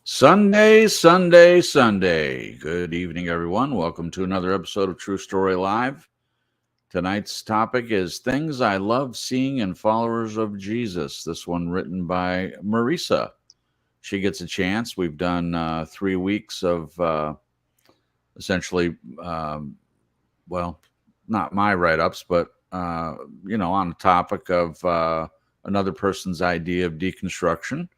Sunday, Sunday, Sunday. Good evening, everyone. Welcome to another episode of True Story Live. Tonight's topic is Things I Love Seeing in Followers of Jesus. This one written by Marisa. She gets a chance. We've done 3 weeks of essentially, well, not my write-ups, but, on the topic of another person's idea of deconstruction.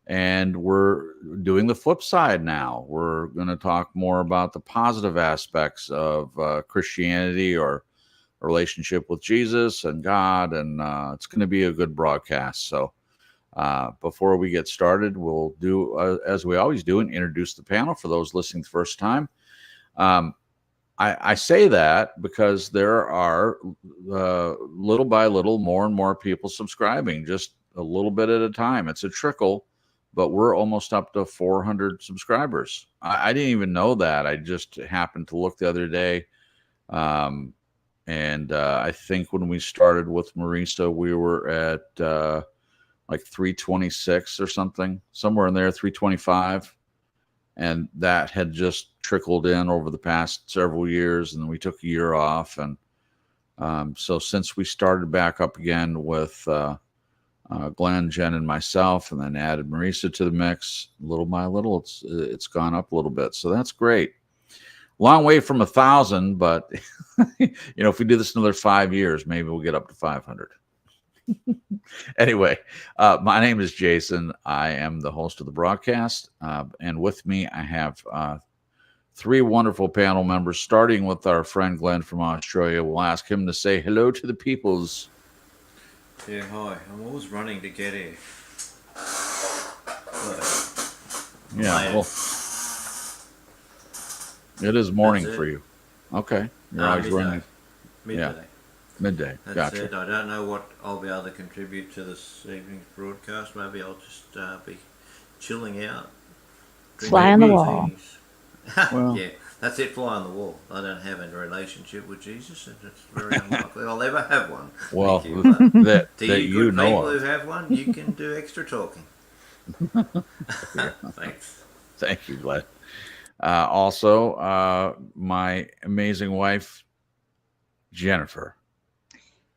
And we're doing the flip side now. We're going to talk more about the positive aspects of Christianity or relationship with Jesus and God. And it's going to be a good broadcast. So before we get started, we'll do, as we always do, and introduce the panel for those listening the first time. I say that because there are little by little more and more people subscribing, just a little bit at a time. It's a trickle. But we're almost up to 400 subscribers. I didn't even know that. I just happened to look the other day. And I think when we started with Marisa, we were at like 326 or something, somewhere in there, 325. And that had just trickled in over the past several years. And we took a year off. And so since we started back up again with Glenn, Jen, and myself, and then added Marisa to the mix. Little by little, it's gone up a little bit, so that's great. Long way from 1,000, but if we do this another 5 years, maybe we'll get up to 500. Anyway, my name is Jason. I am the host of the broadcast, and with me, I have 3 wonderful panel members. Starting with our friend Glenn from Australia, we'll ask him to say hello to the peoples. Yeah, hi. I'm always running to get here. Yeah, well, it is morning for you. Okay. You're always midday. running. Midday. Yeah. Midday. That's Gotcha. it. I don't know what I'll be able to contribute to this evening's broadcast. Maybe I'll just be chilling out. Fly on the wall. Well, yeah, that's it, fly on the wall. I don't have a relationship with Jesus, and it's very unlikely I'll ever have one. well, Thank you. that To you you good know people of. who have one, you can do extra talking. Thanks. Thank you, Glenn. Also, my amazing wife, Jennifer.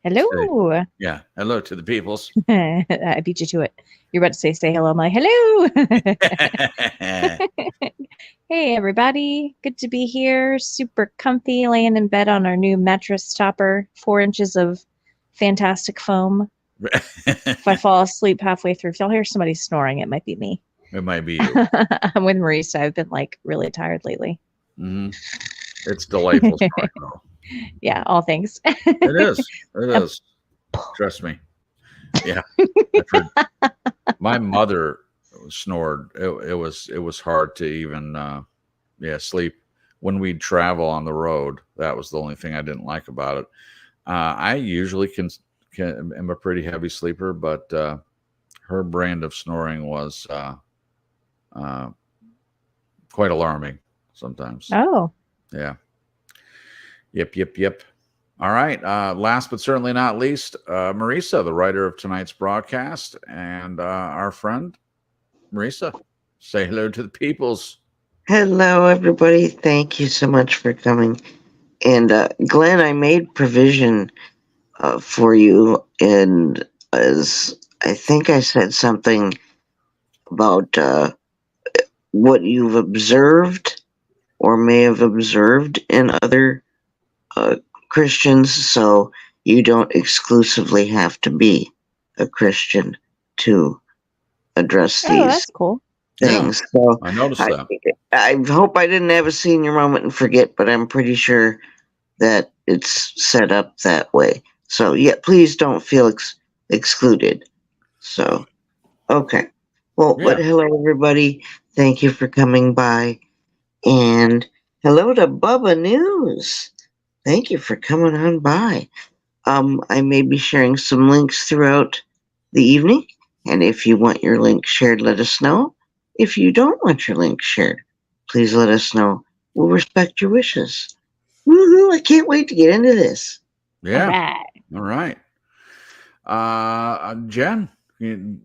Hello. Yeah. Hello to the peoples. I beat you to it. You're about to say hello. I'm like, hello. Hey, everybody. Good to be here. Super comfy, laying in bed on our new mattress topper, 4 inches of fantastic foam. If I fall asleep halfway through, if y'all hear somebody snoring, it might be me. It might be you. I'm with Marisa. I've been really tired lately. Mm-hmm. It's delightful snoring, though. Yeah, all things. It is. It is. Trust me. Yeah. My mother snored. It was hard to even sleep when we'd travel on the road. That was the only thing I didn't like about it. I usually am a pretty heavy sleeper, but her brand of snoring was quite alarming sometimes. Oh. Yeah. Yep. All right. Last but certainly not least, Marisa, the writer of tonight's broadcast, and our friend, Marisa. Say hello to the peoples. Hello, everybody. Thank you so much for coming. And Glenn, I made provision for you, and as I think I said something about what you've observed or may have observed in other Christians, so you don't exclusively have to be a Christian to address these that's cool. things. Yeah, so I noticed that. I hope I didn't have a senior moment and forget, but I'm pretty sure that it's set up that way. So yeah, please don't feel excluded. So, okay. Well, but hello, everybody. Thank you for coming by. And hello to Bubba News. Thank you for coming on by. I may be sharing some links throughout the evening. And if you want your link shared, let us know. If you don't want your link shared, please let us know. We'll respect your wishes. Woohoo! I can't wait to get into this. Yeah. All right. Jen, can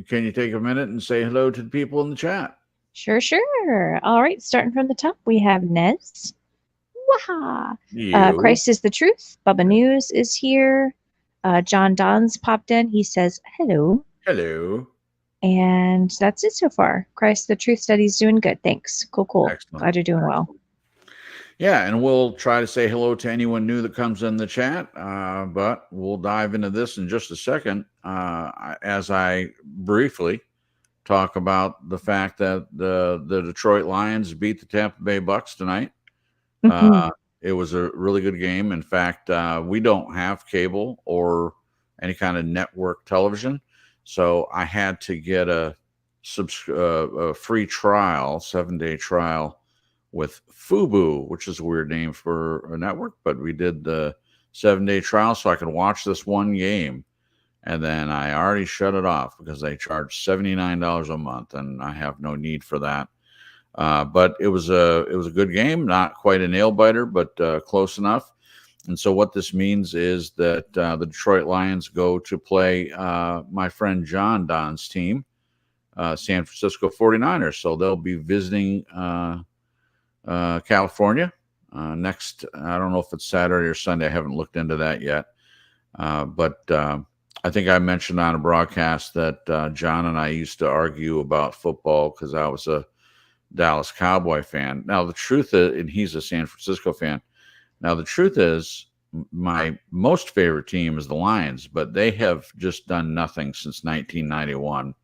you take a minute and say hello to the people in the chat? Sure. All right, starting from the top, we have Nez. Waha! You. Christ is the truth. Bubba News is here. John Don's popped in. He says hello. Hello. And that's it so far. Christ the Truth Study's doing good. Thanks. Cool. Excellent. Glad you're doing well. Yeah, and we'll try to say hello to anyone new that comes in the chat, but we'll dive into this in just a second as I briefly talk about the fact that the Detroit Lions beat the Tampa Bay Bucks tonight. It was a really good game. In fact, we don't have cable or any kind of network television, so I had to get a free trial, 7-day trial with Fubo, which is a weird name for a network, but we did the 7-day trial so I could watch this one game. And then I already shut it off because they charge $79 a month, and I have no need for that. But it was a good game, not quite a nail biter, but close enough. And so what this means is that the Detroit Lions go to play my friend John Don's team, San Francisco 49ers. So they'll be visiting California next. I don't know if it's Saturday or Sunday. I haven't looked into that yet. But I think I mentioned on a broadcast that John and I used to argue about football because I was a Dallas Cowboy fan. Now, the truth is, and he's a San Francisco fan. Now, the truth is, my most favorite team is the Lions, but they have just done nothing since 1991.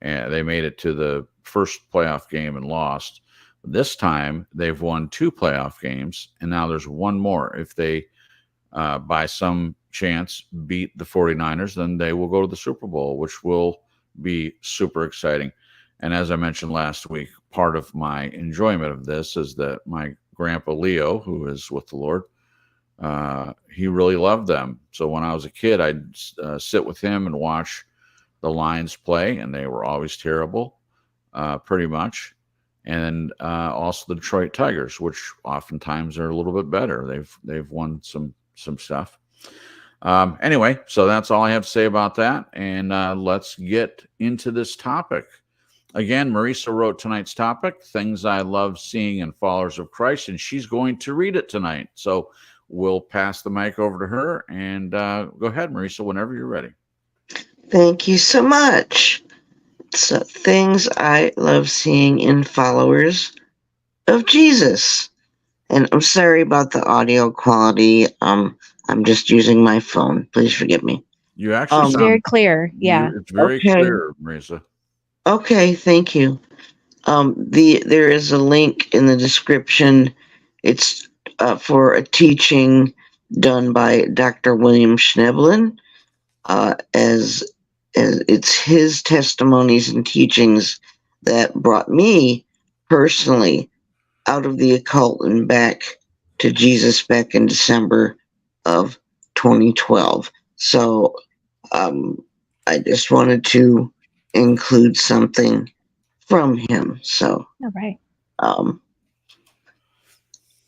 And they made it to the first playoff game and lost. This time, they've won 2 playoff games, and now there's one more. If they, by some chance, beat the 49ers, then they will go to the Super Bowl, which will be super exciting. And as I mentioned last week, part of my enjoyment of this is that my grandpa Leo, who is with the Lord, he really loved them. So when I was a kid, I'd sit with him and watch the Lions play, and they were always terrible, pretty much. And also the Detroit Tigers, which oftentimes are a little bit better. They've won some stuff. Anyway, so that's all I have to say about that. And let's get into this topic. Again, Marisa wrote tonight's topic, Things I Love Seeing in Followers of Christ, and she's going to read it tonight. So we'll pass the mic over to her, and go ahead, Marisa, whenever you're ready. Thank you so much. So, things I love seeing in followers of Jesus. And I'm sorry about the audio quality. I'm just using my phone. Please forgive me. You actually It's very clear. Yeah. It's very clear, Marisa. Okay, thank you. There is a link in the description. It's for a teaching done by Dr. William Schnoebelen, as it's his testimonies and teachings that brought me personally out of the occult and back to Jesus back in December of 2012. So I just wanted to include something from him. So, all right.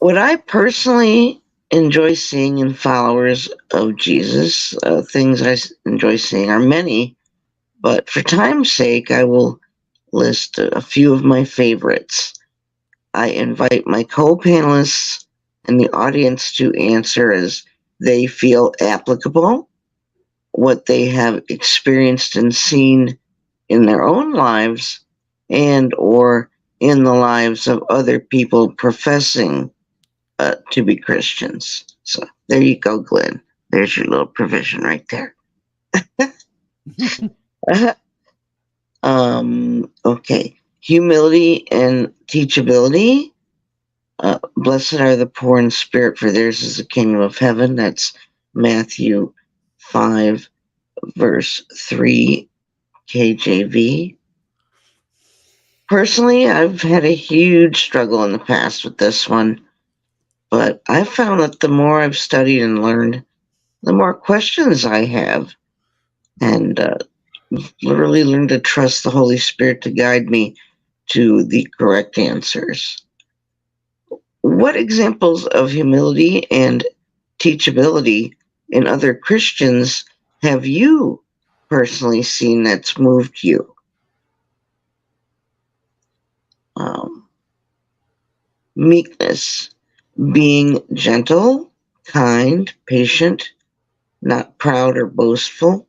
What I personally enjoy seeing in followers of Jesus, things I enjoy seeing are many, but for time's sake, I will list a few of my favorites. I invite my co-panelists and the audience to answer as they feel applicable, what they have experienced and seen in their own lives and or in the lives of other people professing to be Christians. So there you go, Glenn. There's your little provision right there. Okay. Humility and teachability. Blessed are the poor in spirit, for theirs is the kingdom of heaven. That's Matthew 5, verse 3, KJV. Personally, I've had a huge struggle in the past with this one, but I've found that the more I've studied and learned, the more questions I have, and literally learned to trust the Holy Spirit to guide me to the correct answers. What examples of humility and teachability in other Christians have you personally seen that's moved you? Meekness, being gentle, kind, patient, not proud or boastful.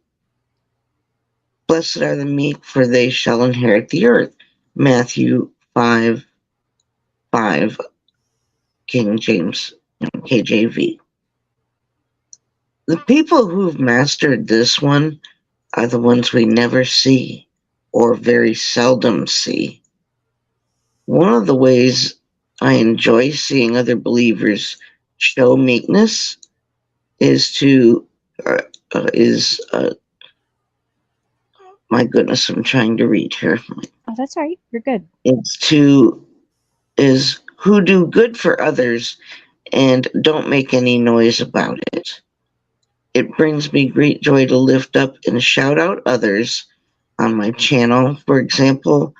Blessed are the meek, for they shall inherit the earth. Matthew 5:5, King James, KJV. The people who've mastered this one are the ones we never see or very seldom see. One of the ways I enjoy seeing other believers show meekness is my goodness, I'm trying to read here. Oh, that's all right. You're good. Is who do good for others and don't make any noise about it. It brings me great joy to lift up and shout out others on my channel, for example,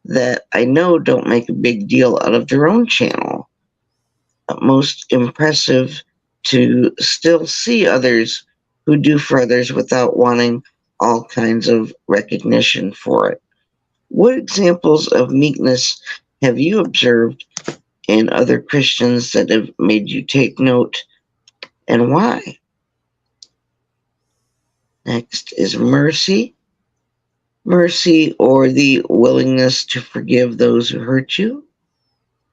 that I know don't make a big deal out of their own channel. Most impressive to still see others who do for others without wanting all kinds of recognition for it. What examples of meekness have you observed in other Christians that have made you take note, and why? Next is mercy. Mercy, or the willingness to forgive those who hurt you.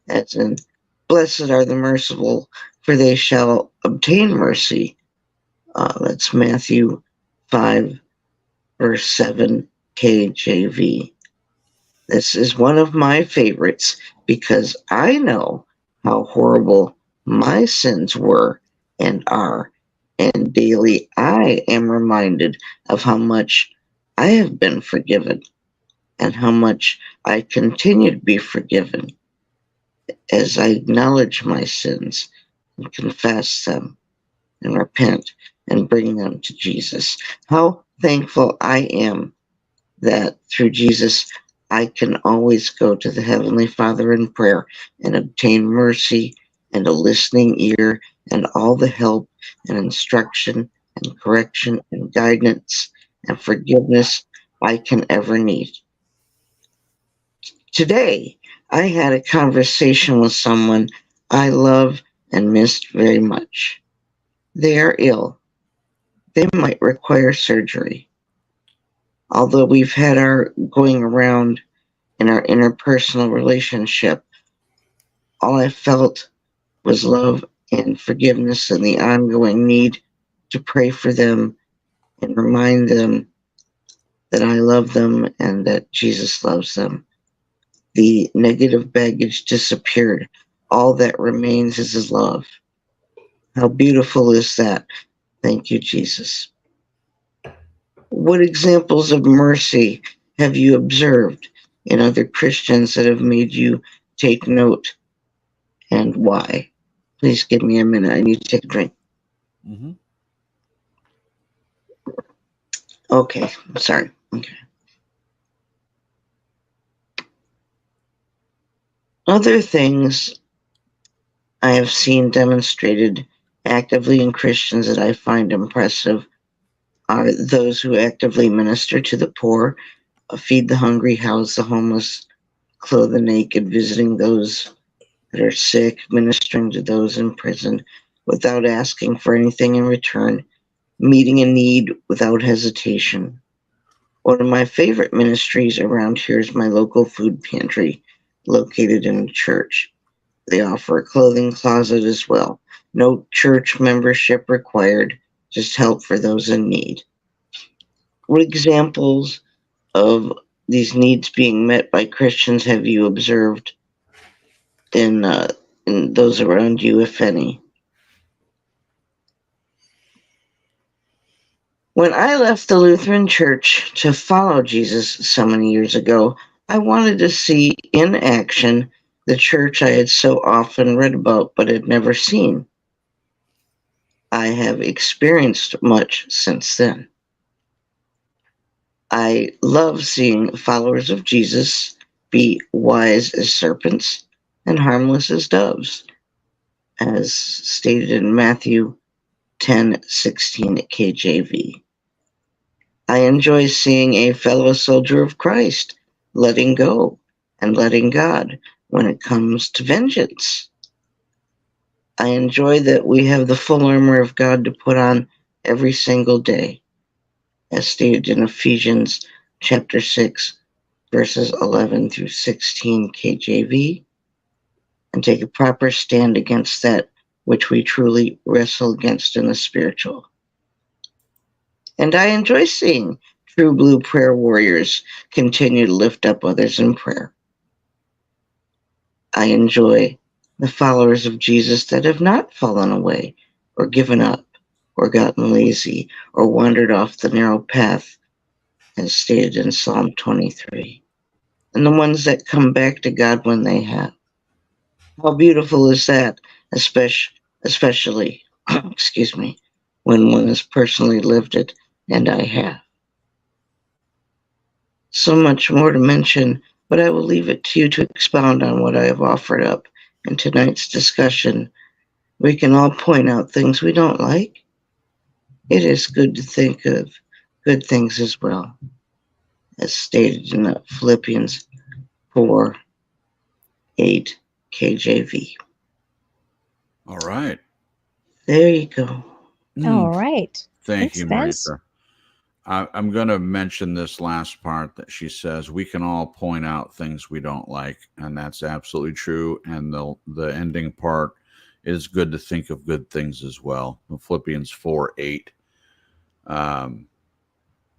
That's in Blessed are the merciful, for they shall obtain mercy. That's Matthew 5, verse 7, KJV. This is one of my favorites because I know how horrible my sins were and are, and daily I am reminded of how much I have been forgiven and how much I continue to be forgiven as I acknowledge my sins and confess them and repent and bring them to Jesus. How thankful I am that through Jesus I can always go to the Heavenly Father in prayer and obtain mercy and a listening ear and all the help and instruction and correction and guidance and forgiveness I can ever need. Today, I had a conversation with someone I love and missed very much. They are ill. They might require surgery. Although we've had our going around in our interpersonal relationship, all I felt was love and forgiveness and the ongoing need to pray for them and remind them that I love them and that Jesus loves them. The negative baggage disappeared. All that remains is His love. How beautiful is that? Thank you, Jesus. What examples of mercy have you observed in other Christians that have made you take note, and why? Please give me a minute. I need to take a drink. Mm-hmm. Okay, sorry. Okay. Other things I have seen demonstrated actively in Christians that I find impressive are those who actively minister to the poor, feed the hungry, house the homeless, clothe the naked, visiting those that are sick, ministering to those in prison without asking for anything in return, meeting a need without hesitation. One of my favorite ministries around here is my local food pantry located in a church. They offer a clothing closet as well. No church membership required, just help for those in need. What examples of these needs being met by Christians have you observed in those around you, if any? When I left the Lutheran Church to follow Jesus so many years ago, I wanted to see in action the church I had so often read about but had never seen. I have experienced much since then. I love seeing followers of Jesus be wise as serpents and harmless as doves, as stated in Matthew 10:16 KJV. I enjoy seeing a fellow soldier of Christ letting go and letting God when it comes to vengeance. I enjoy that we have the full armor of God to put on every single day, as stated in Ephesians chapter 6, verses 11 through 16 KJV, and take a proper stand against that which we truly wrestle against in the spiritual. And I enjoy seeing true blue prayer warriors continue to lift up others in prayer. I enjoy the followers of Jesus that have not fallen away or given up or gotten lazy or wandered off the narrow path, as stated in Psalm 23, and the ones that come back to God when they have. How beautiful is that, especially, excuse me, when one has personally lived it, and I have. So much more to mention, but I will leave it to you to expound on what I have offered up in tonight's discussion. We can all point out things we don't like. It is good to think of good things as well, as stated in Philippians 4:8 KJV. All right. There you go. All right. Thank Thanks, you, Bez. Marisa. I'm going to mention this last part that she says, we can all point out things we don't like, and that's absolutely true. And the ending part is good to think of good things as well. Philippians 4:8. I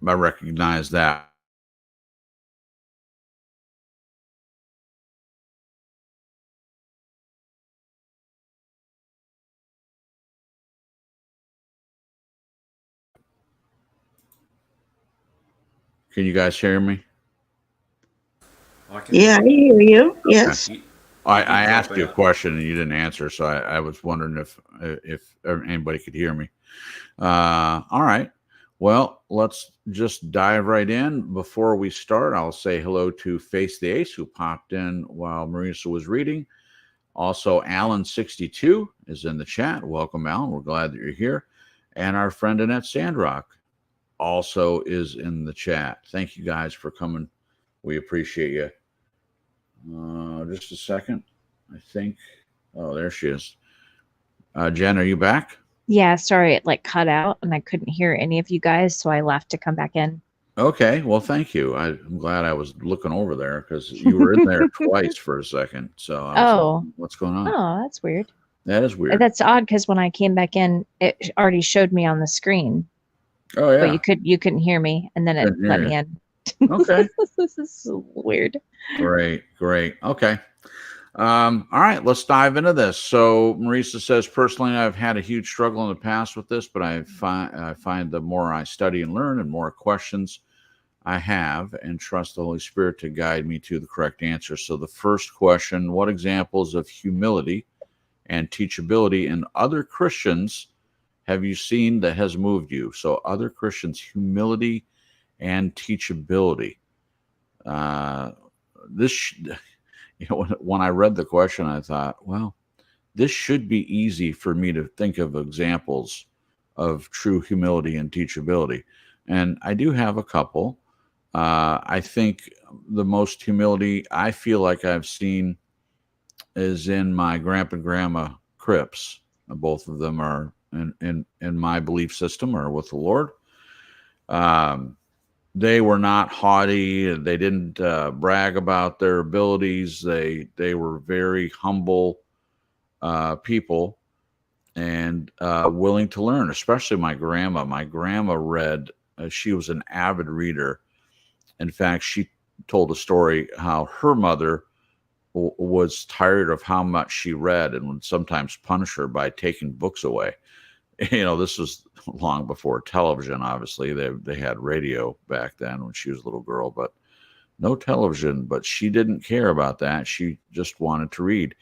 recognize that. Can you guys hear me? Yeah, I hear you. Yes. I asked you a question and you didn't answer, so I was wondering if anybody could hear me. All right. Well, let's just dive right in. Before we start, I'll say hello to Face the Ace, who popped in while Marisa was reading. Also, Alan62 is in the chat. Welcome, Alan. We're glad that you're here. And our friend Annette Sandrock also is in the chat. Thank you guys for coming. We appreciate you. Just a second. I think. Oh, there she is. Jen, are you back? Yeah, sorry, it like cut out and I couldn't hear any of you guys, so I left to come back in. Okay, well, thank you. I'm glad I was looking over there because you were in there twice for a second. So I was like, what's going on? Oh, that's weird. That is weird. That's odd because when I came back in, it already showed me on the screen. Oh yeah, but you couldn't hear me, and then it let me in. Okay. This is so weird. Great. Okay. All right, let's dive into this. So Marisa says, personally, I've had a huge struggle in the past with this, but I find the more I study and learn and more questions I have and trust the Holy Spirit to guide me to the correct answer. So the first question, what examples of humility and teachability in other Christians have you seen that has moved you? So other Christians, humility and teachability. When I read the question, I thought, well, this should be easy for me to think of examples of true humility and teachability. And I do have a couple. I think the most humility I feel like I've seen is in my grandpa and grandma Cripps. Both of them are in my belief system or with the Lord. They were not haughty. They didn't brag about their abilities. They were very humble people and willing to learn, especially my grandma. My grandma read, she was an avid reader. In fact, she told a story how her mother was tired of how much she read and would sometimes punish her by taking books away. This was long before television. Obviously, they had radio back then when she was a little girl, but no television. But she didn't care about that. She just wanted to read.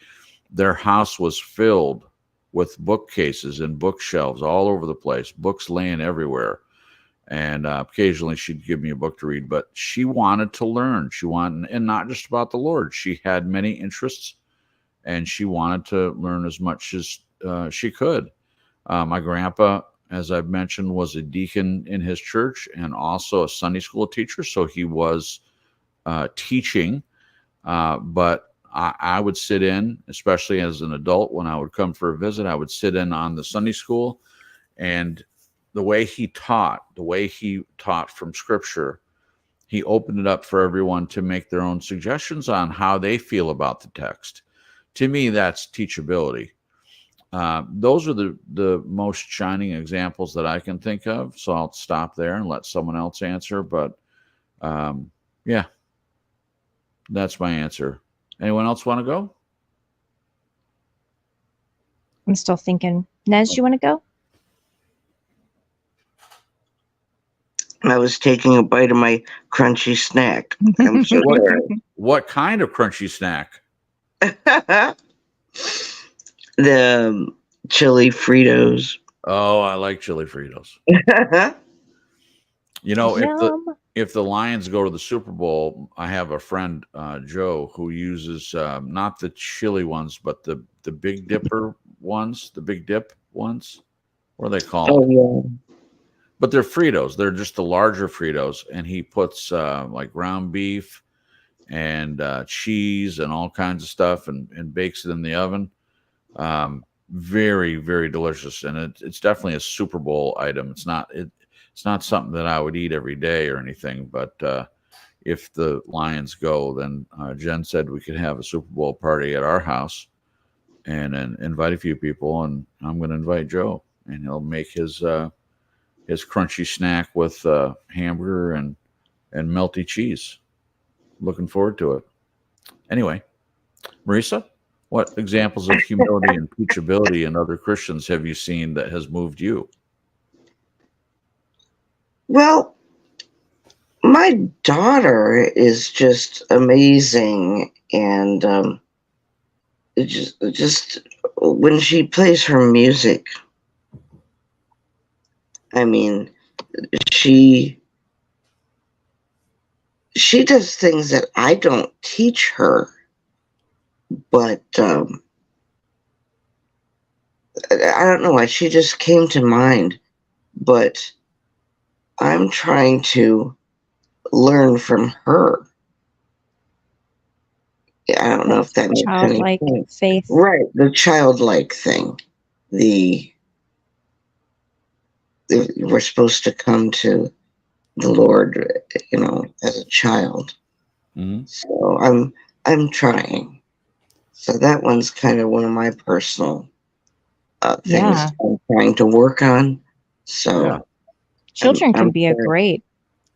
Their house was filled with bookcases and bookshelves all over the place, books laying everywhere. And occasionally she'd give me a book to read, but she wanted to learn. She wanted, and not just about the Lord. She had many interests, and she wanted to learn as much as she could. My grandpa, as I've mentioned, was a deacon in his church and also a Sunday school teacher. So he was teaching But I would sit in, especially as an adult, when I would come for a visit, I would sit in on the Sunday school, and the way he taught from Scripture, he opened it up for everyone to make their own suggestions on how they feel about the text. To me, that's teachability. Those are the most shining examples that I can think of. So I'll stop there and let someone else answer. But yeah, that's my answer. Anyone else want to go? I'm still thinking. Nez, you want to go? I was taking a bite of my crunchy snack. I'm so What kind of crunchy snack? The chili Fritos. Oh, I like chili Fritos. You know, if the Lions go to the Super Bowl, I have a friend, Joe, who uses not the chili ones, but the Big Dipper ones, the Big Dip ones. What are they called? Oh, yeah. But they're Fritos. They're just the larger Fritos. And he puts like ground beef and cheese and all kinds of stuff and bakes it in the oven. Very, very delicious. And it's definitely a Super Bowl item. It's not something that I would eat every day or anything. But if the Lions go, then Jen said we could have a Super Bowl party at our house and invite a few people. And I'm going to invite Joe, and he'll make his crunchy snack with hamburger and melty cheese. Looking forward to it. Anyway, Marisa, what examples of humility and teachability in other Christians have you seen that has moved you? Well, my daughter is just amazing, and just when she plays her music, I mean, she does things that I don't teach her, but I don't know why she just came to mind, but I'm trying to learn from her. Yeah, I don't know if that makes any Childlike sense. faith. Right, the childlike thing. We're supposed to come to the Lord, as a child. Mm-hmm. So I'm trying. So that one's kind of one of my personal things I'm trying to work on. So yeah. Children can be a great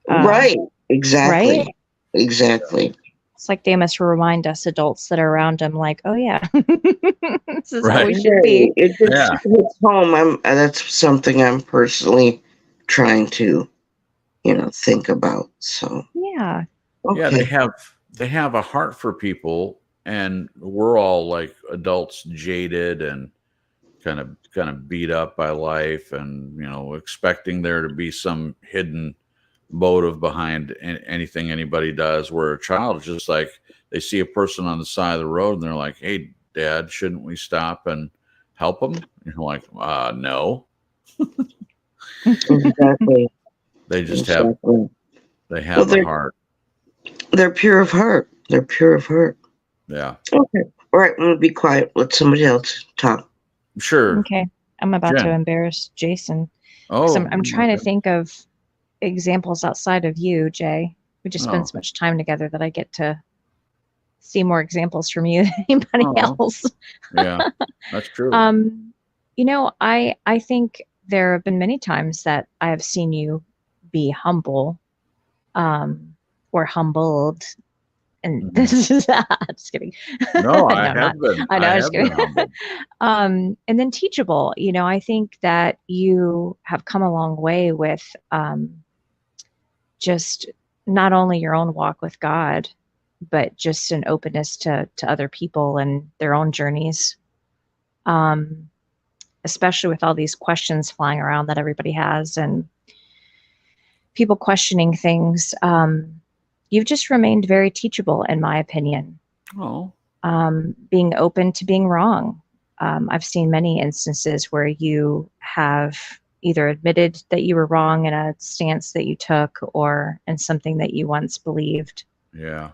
right. Exactly. Right? Exactly. It's like they must remind us adults that are around them, like, oh yeah, this is how Right. we should be. It just hits home. That's something I'm personally trying to, think about. So Yeah. okay. Yeah, they have a heart for people, and we're all like adults, jaded and kind of beat up by life, and expecting there to be some hidden motive behind anything anybody does, where a child is just like, they see a person on the side of the road and they're like, hey Dad, shouldn't we stop and help them? And you're like, no. Exactly. They just exactly. they have a heart. They're pure of heart. Yeah. Okay. All right, I'm gonna be quiet. Let somebody else talk. Sure. Okay. I'm about to Jen. embarrass Jason. Oh, I'm trying to think of examples outside of you, Jay. We just spend so much time together that I get to see more examples from you than anybody else. Yeah, that's true. I think there have been many times that I have seen you be humble, or humbled. And this is just kidding. No, I have been. I know, I'm just kidding. And then teachable. I think that you have come a long way with just not only your own walk with God, but just an openness to other people and their own journeys. Especially with all these questions flying around that everybody has and people questioning things. You've just remained very teachable, in my opinion. Being open to being wrong. I've seen many instances where you have either admitted that you were wrong in a stance that you took or in something that you once believed. Yeah.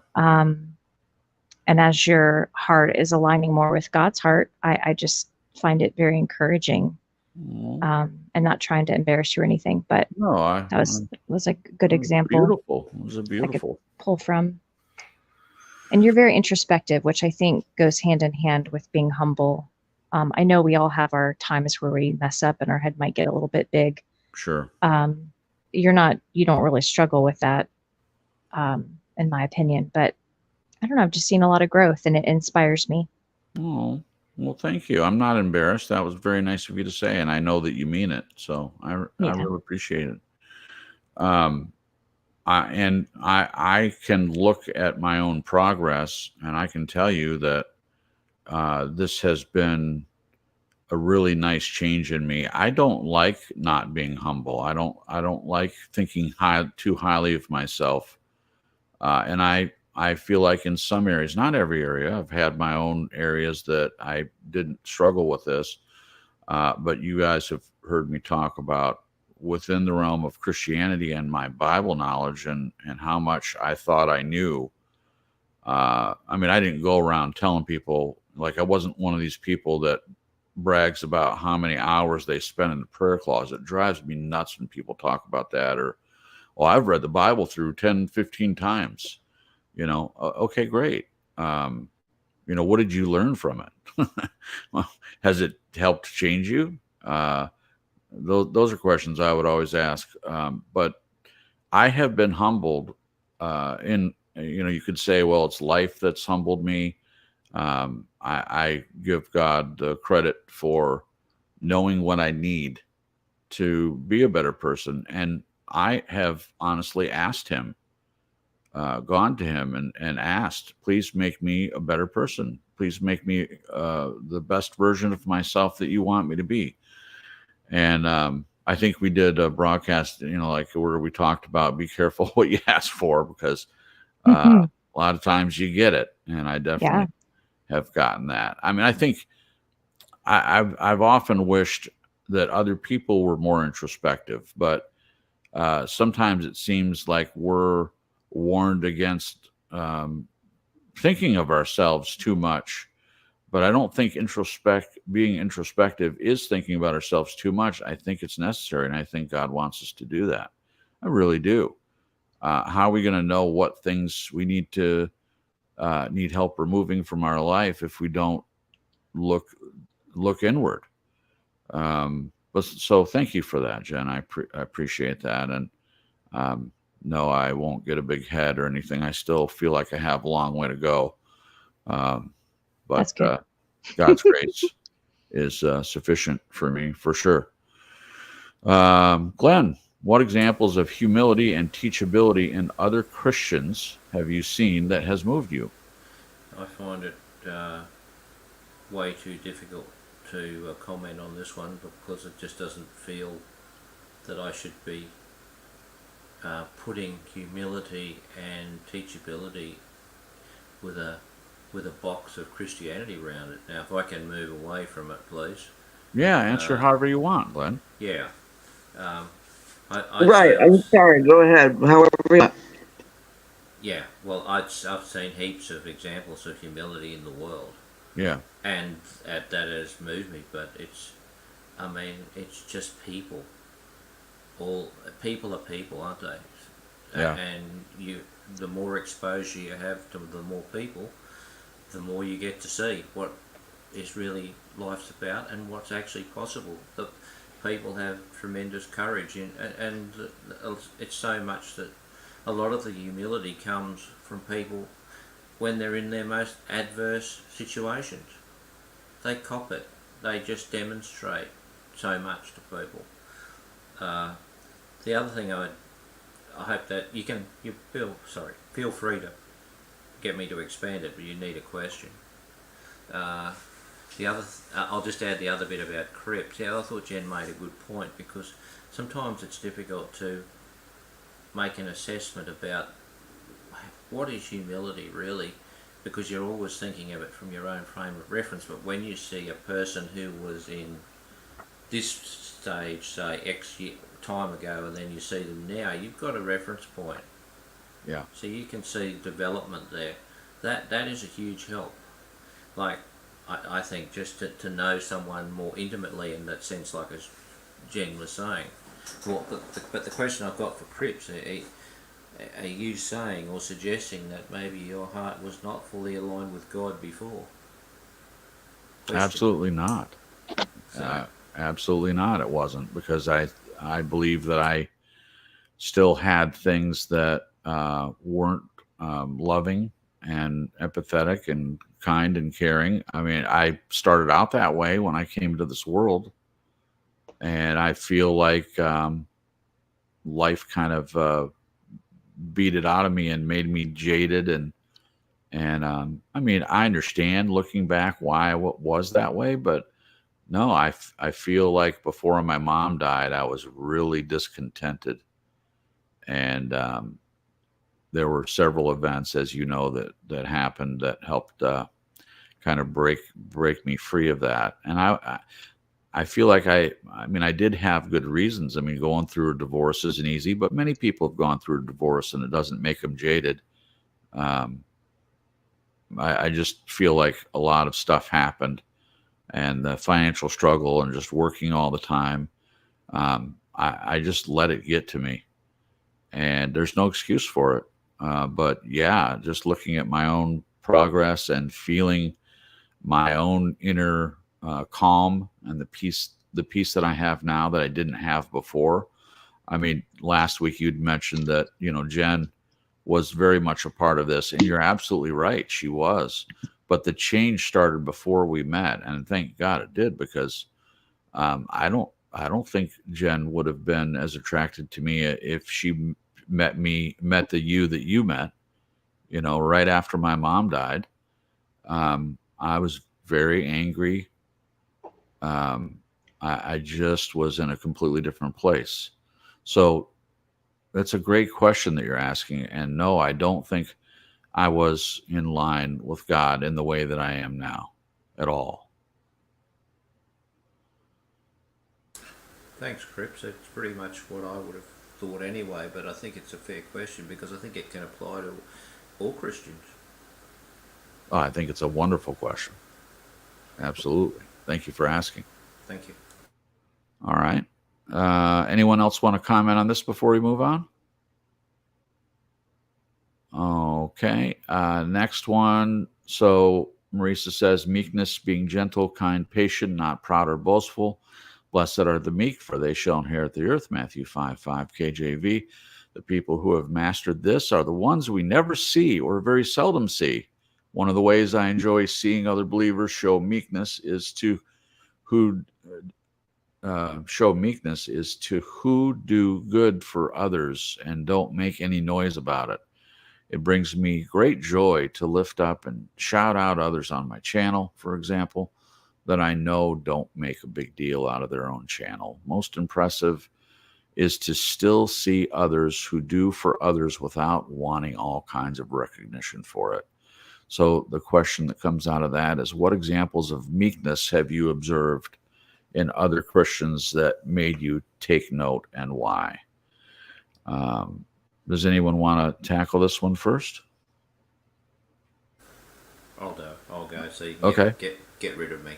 And as your heart is aligning more with God's heart, I just find it very encouraging, and not trying to embarrass you or anything, but No, that was a good it was example beautiful. It was a I could beautiful. pull from. And you're very introspective, which I think goes hand in hand with being humble. I know we all have our times where we mess up and our head might get a little bit big. Sure. You don't really struggle with that, in my opinion, but I don't know, I've just seen a lot of growth and it inspires me. Oh, well, thank you. I'm not embarrassed. That was very nice of you to say, and I know that you mean it. So I Yeah. really appreciate it. I can look at my own progress, and I can tell you that this has been a really nice change in me. I don't like not being humble. I don't like thinking too highly of myself. And I feel like in some areas, not every area, I've had my own areas that I didn't struggle with this. But you guys have heard me talk about within the realm of Christianity and my Bible knowledge and how much I thought I knew. I mean, I didn't go around telling people, like, I wasn't one of these people that brags about how many hours they spend in the prayer closet. It drives me nuts when people talk about that, or, well, I've read the Bible through 10, 15 times. Okay, great. What did you learn from it? Well, has it helped change you? Those are questions I would always ask. But I have been humbled you could say, well, it's life that's humbled me. I give God the credit for knowing what I need to be a better person. And I have honestly asked him, gone to him and asked, please make me a better person. Please make me the best version of myself that you want me to be. And I think we did a broadcast, like where we talked about be careful what you ask for, because a lot of times you get it. And I definitely have gotten that. I mean, I think I've often wished that other people were more introspective, but sometimes it seems like we're warned against thinking of ourselves too much. But I don't think being introspective is thinking about ourselves too much. I think it's necessary, and I think God wants us to do that. I really do. How are we going to know what things we need help removing from our life if we don't look inward? But so thank you for that, Jen. I appreciate that. And no, I won't get a big head or anything. I still feel like I have a long way to go. But God's grace is sufficient for me, for sure. Glenn, what examples of humility and teachability in other Christians have you seen that has moved you? I find it way too difficult to comment on this one, because it just doesn't feel that I should be putting humility and teachability with a box of Christianity around it. Now, if I can move away from it, please. Yeah, answer however you want, Glenn. Yeah. Right, I'm sorry, go ahead. However you want. Yeah, well, I've seen heaps of examples of humility in the world. Yeah. And that has moved me, but it's just people. All people are people, aren't they? Yeah. And the more exposure you have to the more people, the more you get to see what is really life's about and what's actually possible. The people have tremendous courage, and it's so much that a lot of the humility comes from people when they're in their most adverse situations. They cop it. They just demonstrate so much to people. The other thing I hope that feel free to get me to expand it, but you need a question. I'll just add the other bit about crypts. Yeah, I thought Jen made a good point, because sometimes it's difficult to make an assessment about what is humility really, because you're always thinking of it from your own frame of reference. But when you see a person who was in this stage, say X time ago, and then you see them now, you've got a reference point. Yeah. So you can see development there. that is a huge help. Like, I think just to know someone more intimately in that sense, like as Jen was saying. Well, but the question I've got for Cripps, are you saying or suggesting that maybe your heart was not fully aligned with God before? Question. Absolutely not. So, Absolutely not. It wasn't, because I believe that I still had things that weren't loving and empathetic and kind and caring. I mean, I started out that way when I came into this world, and I feel like life kind of beat it out of me and made me jaded. And I mean, I understand looking back why I was that way, but no, I feel like before my mom died, I was really discontented. And there were several events, as you know, that happened that helped kind of break me free of that. And I feel like I mean, I did have good reasons. I mean, going through a divorce isn't easy, but many people have gone through a divorce and it doesn't make them jaded. Um, I just feel like a lot of stuff happened, and the financial struggle and just working all the time. I just let it get to me, and there's no excuse for it. But yeah, just looking at my own progress and feeling my own inner calm and the peace that I have now that I didn't have before. I mean, last week you'd mentioned that, Jen was very much a part of this, and you're absolutely right. She was, but the change started before we met, and thank God it did, because I don't think Jen would have been as attracted to me if she met the you that you met, right after my mom died. I was very angry. I just was in a completely different place. So that's a great question that you're asking. And no, I don't think I was in line with God in the way that I am now at all. thanks, Cripps. It's pretty much what I would have thought anyway, but I think it's a fair question because I think it can apply to all Christians. Oh, I think it's a wonderful question. Absolutely. Thank you for asking. Thank you. All right. Anyone else want to comment on this before we move on? Okay. Next one. So Marisa says, meekness, being gentle, kind, patient, not proud or boastful. Blessed are the meek, for they shall inherit the earth. Matthew 5:5 KJV. The people who have mastered this are the ones we never see or very seldom see. One of the ways I enjoy seeing other believers show meekness is to who do good for others and don't make any noise about it. It brings me great joy to lift up and shout out others on my channel, for example, that I know don't make a big deal out of their own channel. Most impressive is to still see others who do for others without wanting all kinds of recognition for it. So the question that comes out of that is, what examples of meekness have you observed in other Christians that made you take note, and why? Does anyone want to tackle this one first? I'll go so you can Okay. get rid of me.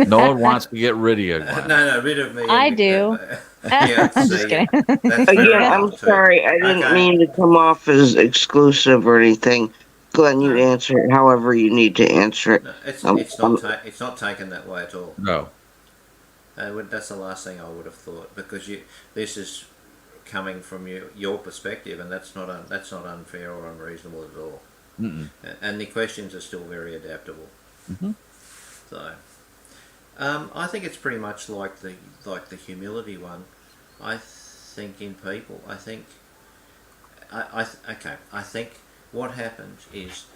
No one wants to get rid of you. No, rid of me. I do. Yeah, I'm just kidding. That's Again, fair I'm enough too. sorry. I didn't Okay. mean to come off as exclusive or anything. Glenn, you No. answer it however you need to answer it. No, Um, it's not taken that way at all. No. That's the last thing I would have thought, because this is coming from your perspective, and that's not unfair or unreasonable at all. Mm-mm. And the questions are still very adaptable. Mm-hmm. So, I think it's pretty much like the humility one. I think in people, I think what happens is,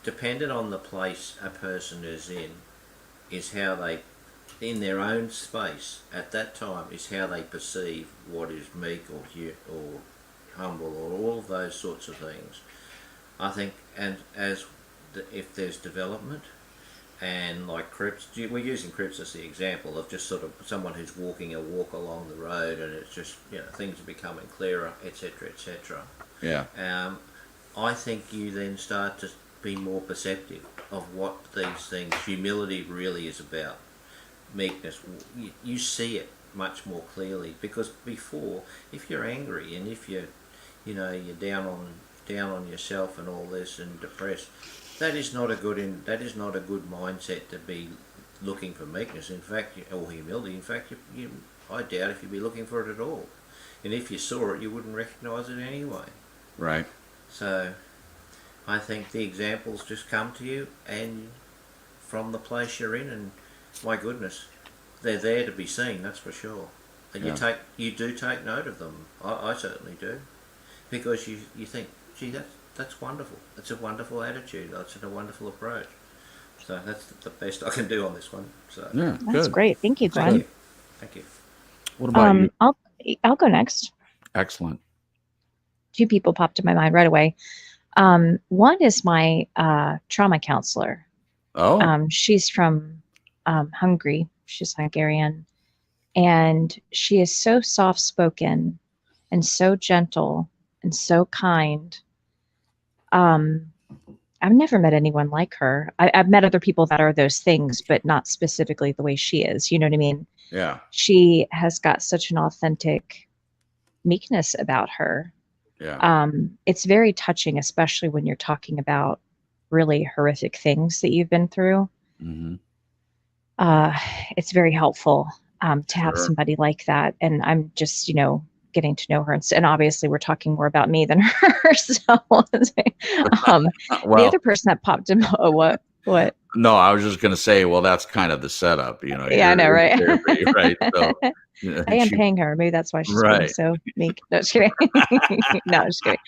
dependent on the place a person is in, is how they, in their own space at that time, is how they perceive what is meek or humble or all of those sorts of things. I think, and if there's development, and like Cripps, we're using Cripps as the example of just sort of someone who's walking a walk along the road, and it's just things are becoming clearer, etc., etc. Yeah. I think you then start to be more perceptive of what these things, humility really is about, meekness. You see it much more clearly, because before, if you're angry and if you're down on yourself and all this and depressed, that is not a good mindset to be looking for meekness. In fact, or humility. In fact, I doubt if you'd be looking for it at all. And if you saw it, you wouldn't recognise it anyway. Right. So I think the examples just come to you, and from the place you're in, and my goodness, they're there to be seen. That's for sure. And you do take note of them. I certainly do, because you think, gee, that's wonderful. It's a wonderful attitude. It's a wonderful approach. So that's the best I can do on this one. So Yeah, That's good. great. Thank you, Glenn. Thank you. What about you? I'll go next. Excellent. Two people popped in my mind right away. One is my trauma counselor. Oh, She's from Hungary. She's Hungarian, and she is so soft-spoken and so gentle and so kind. I've never met anyone like her. I've met other people that are those things, but not specifically the way she is. You know what I mean? yeah. She has got such an authentic meekness about her. Yeah. It's very touching, especially when you're talking about really horrific things that you've been through. Mm-hmm. It's very helpful to have Sure. somebody like that. And I'm just, getting to know her. And obviously we're talking more about me than her. So the Well, other person that popped in, what? no, I was just going to say, well, that's kind of the setup, Yeah, I you're know, right? in therapy, right? So, I am paying her. Maybe that's why she's being right. so meek. No, just kidding. No, just kidding.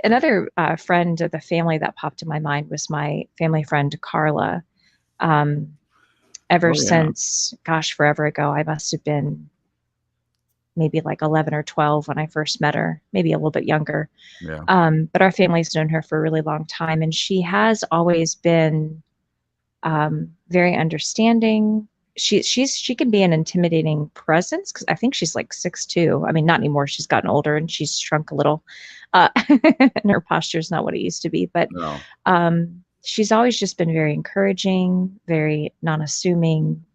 Another friend of the family that popped in my mind was my family friend, Carla. Ever Oh, yeah. since, gosh, forever ago, I must have been maybe like 11 or 12 when I first met her, maybe a little bit younger. Yeah. But our family's known her for a really long time, and she has always been very understanding. She can be an intimidating presence, because I think she's like 6'2". I mean, not anymore. She's gotten older and she's shrunk a little, and her posture is not what it used to be. But No. she's always just been very encouraging, very non-assuming,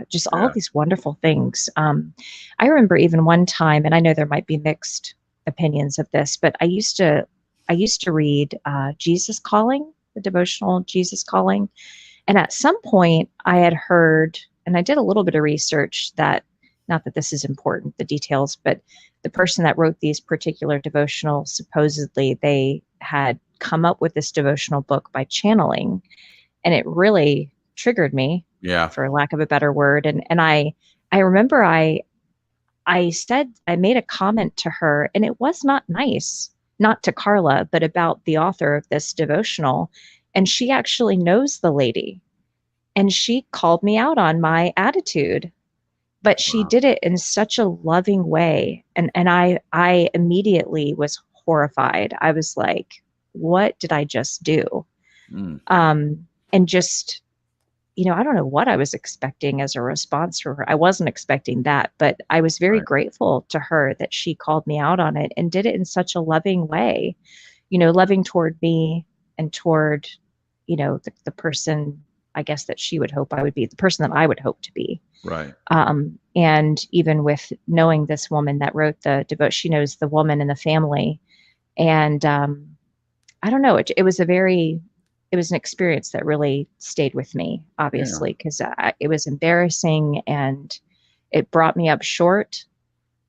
just all Yeah. of these wonderful things. I remember even one time, and I know there might be mixed opinions of this, but I used to read Jesus Calling, the devotional Jesus Calling. And at some point I had heard, and I did a little bit of research, that, not that this is important, the details, but the person that wrote these particular devotionals, supposedly they had come up with this devotional book by channeling. And it really triggered me, Yeah. for lack of a better word. And I remember I said, I made a comment to her, and it was not nice, not to Carla, but about the author of this devotional. And she actually knows the lady, and she called me out on my attitude, but she Wow. did it in such a loving way. And I immediately was horrified. I was like, what did I just do? Mm. And just, I don't know what I was expecting as a response from her. I wasn't expecting that, but I was very Right. grateful to her that she called me out on it and did it in such a loving way, loving toward me and toward, the person, I guess, that she would hope I would be, the person that I would hope to be. Right. And even with knowing this woman that wrote the devote, she knows the woman in the family. And I don't know, it was an experience that really stayed with me, obviously, because it was embarrassing and it brought me up short.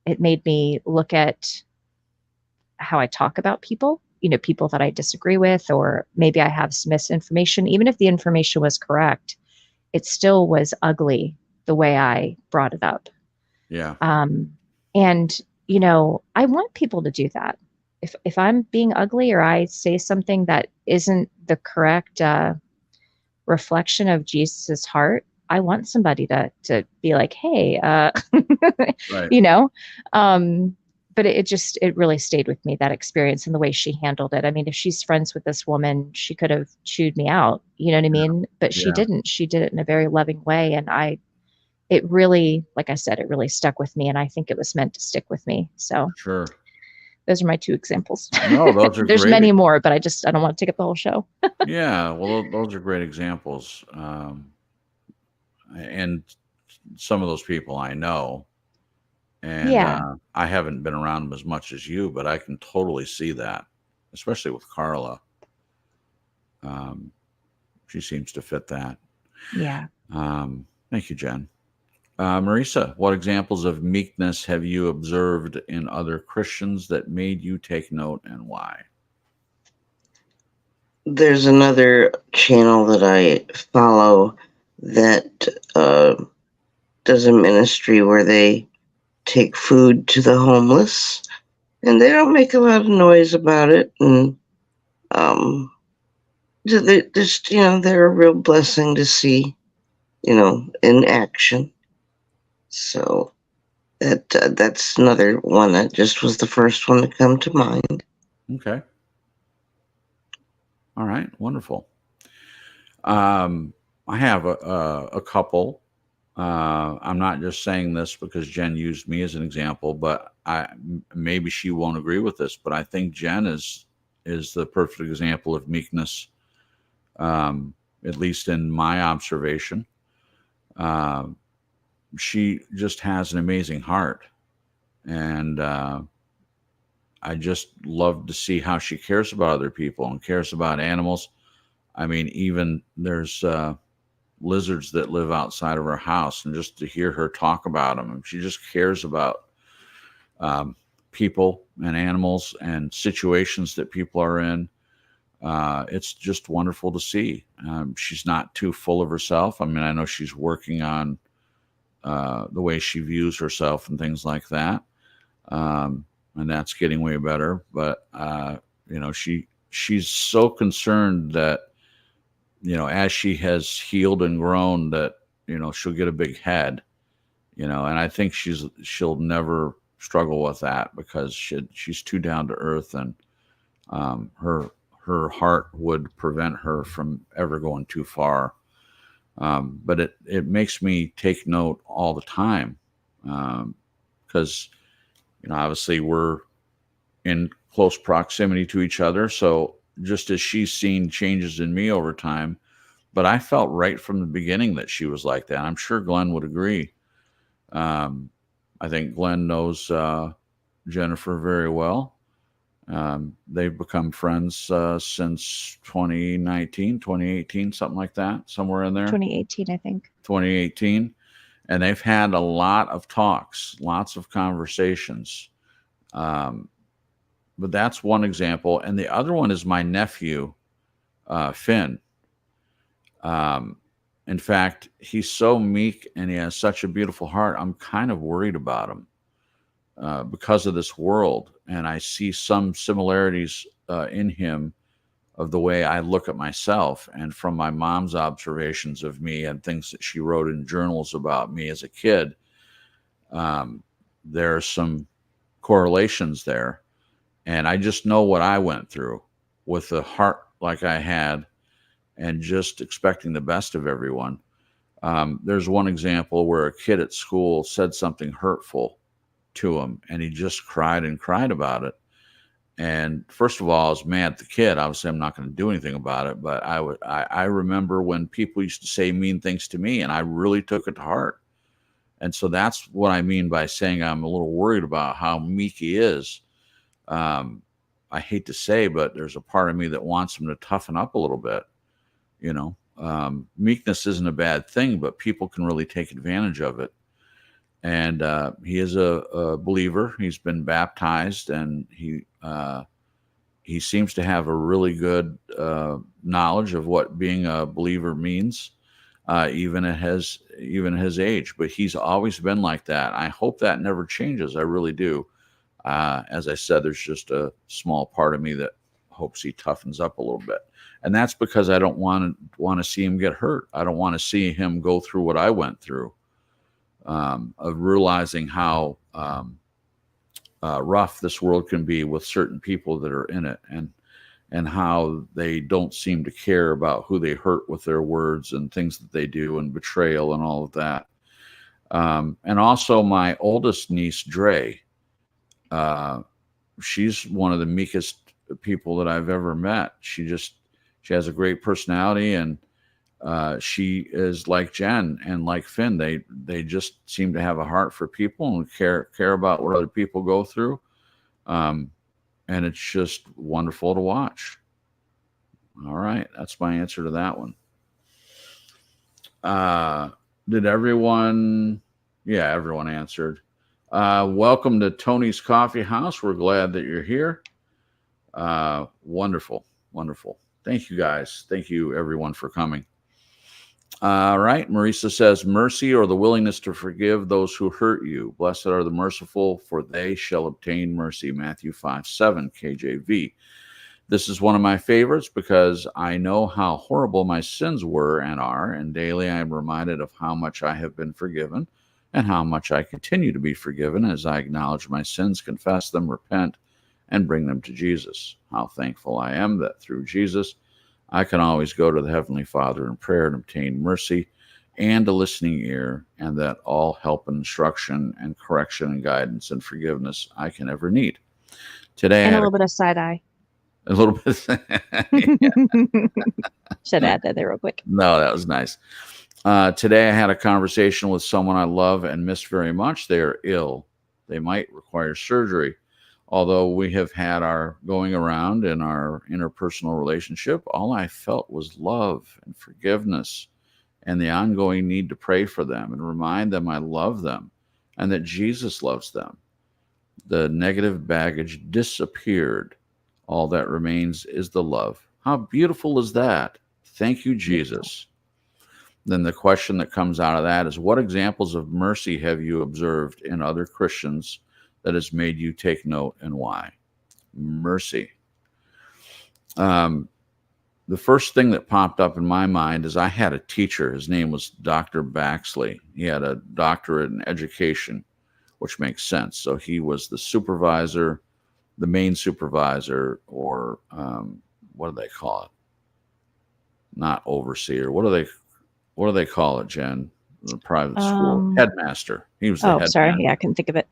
It made me look at how I talk about people, people that I disagree with, or maybe I have some misinformation. Even if the information was correct, it still was ugly the way I brought it up. Yeah. And, I want people to do that. If I'm being ugly or I say something that isn't the correct reflection of Jesus's heart, I want somebody to be like, hey, Right. But it really stayed with me, that experience and the way she handled it. I mean, if she's friends with this woman, she could have chewed me out, you know what I mean? But she Yeah. didn't. She did it in a very loving way. And it really, like I said, it really stuck with me. And I think it was meant to stick with me. So Sure. those are my two examples. No, those are There's great. many more, but I don't want to take up the whole show. Yeah, well, those are great examples. And some of those people I know, and Yeah. I haven't been around them as much as you, but I can totally see that, especially with Carla. She seems to fit that. Yeah. Thank you, Jen. Marisa, what examples of meekness have you observed in other Christians that made you take note, and why? There's another channel that I follow that does a ministry where they take food to the homeless, and they don't make a lot of noise about it. And just they're a real blessing to see, in action. So that's another one that just was the first one to come to mind. Okay. All right. Wonderful. I have a couple. I'm not just saying this because Jen used me as an example, but maybe she won't agree with this, but I think Jen is the perfect example of meekness, at least in my observation. She just has an amazing heart, and I just love to see how she cares about other people and cares about animals. I mean, even there's lizards that live outside of her house, and just to hear her talk about them, and she just cares about people and animals and situations that people are in. It's just wonderful to see. She's not too full of herself. I mean, I know she's working on the way she views herself and things like that, and that's getting way better. But she's so concerned that as she has healed and grown, that she'll get a big head, and I think she'll never struggle with that because she's too down to earth, and her heart would prevent her from ever going too far. But it makes me take note all the time, because obviously we're in close proximity to each other. So just as she's seen changes in me over time, but I felt right from the beginning that she was like that. I'm sure Glenn would agree. I think Glenn knows Jennifer very well. They've become friends since 2019, 2018, something like that, somewhere in there. 2018, I think. 2018. And they've had a lot of talks, lots of conversations. But that's one example. And the other one is my nephew, Finn. In fact, he's so meek and he has such a beautiful heart. I'm kind of worried about him because of this world. And I see some similarities in him of the way I look at myself, and from my mom's observations of me and things that she wrote in journals about me as a kid. There are some correlations there. And I just know what I went through with a heart like I had and just expecting the best of everyone. There's one example where a kid at school said something hurtful to him, and he just cried and cried about it. And first of all, I was mad at the kid. Obviously, I'm not going to do anything about it. But I remember when people used to say mean things to me, and I really took it to heart. And so that's what I mean by saying I'm a little worried about how meek he is. I hate to say, but there's a part of me that wants him to toughen up a little bit. Meekness isn't a bad thing, but people can really take advantage of it. And he is a believer. He's been baptized, and he seems to have a really good knowledge of what being a believer means, even at his age. But he's always been like that. I hope that never changes. I really do. As I said, there's just a small part of me that hopes he toughens up a little bit. And that's because I don't want to see him get hurt. I don't want to see him go through what I went through, of realizing how rough this world can be with certain people that are in it, and how they don't seem to care about who they hurt with their words and things that they do, and betrayal and all of that. And also my oldest niece, Dre, she's one of the meekest people that I've ever met. She has a great personality, and she is like Jen and like Finn. They just seem to have a heart for people and care about what other people go through. And it's just wonderful to watch. All right, that's my answer to that one. Did everyone? Yeah, everyone answered. Welcome to Tony's Coffee House. We're glad that you're here. Wonderful. Thank you, guys. Thank you, everyone, for coming. All right. Marisa says, mercy, or the willingness to forgive those who hurt you. Blessed are the merciful, for they shall obtain mercy. Matthew 5:7, KJV. This is one of my favorites because I know how horrible my sins were and are, and daily I am reminded of how much I have been forgiven and how much I continue to be forgiven as I acknowledge my sins, confess them, repent, and bring them to Jesus. How thankful I am that through Jesus, I can always go to the Heavenly Father in prayer and obtain mercy and a listening ear, and that all help and instruction and correction and guidance and forgiveness I can ever need. Today, And a little bit of side eye. A little bit. Should add that there real quick. No, that was nice. Today I had a conversation with someone I love and miss very much. They are ill. They might require surgery. Although we have had our going around in our interpersonal relationship, all I felt was love and forgiveness and the ongoing need to pray for them and remind them I love them and that Jesus loves them. The negative baggage disappeared. All that remains is the love. How beautiful is that? Thank you, Jesus. Then the question that comes out of that is, what examples of mercy have you observed in other Christians that has made you take note, and why? Mercy. The first thing that popped up in my mind is I had a teacher. His name was Dr. Baxley. He had a doctorate in education, which makes sense. So he was the supervisor, the main supervisor, or what do they call it? Not overseer. What do they call it, Jen? The private school headmaster. He was the headmaster. Sorry, yeah, I couldn't think of it.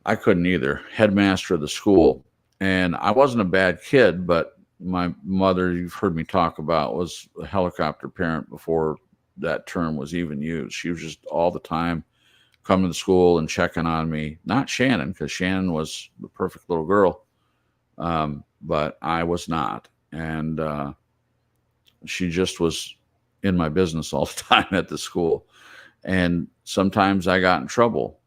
I couldn't either. Headmaster of the school, and I wasn't a bad kid, but my mother, you've heard me talk about, was a helicopter parent before that term was even used. She was just all the time coming to school and checking on me. Not Shannon, because Shannon was the perfect little girl, but I was not. And she just was in my business all the time at the school. And sometimes I got in trouble.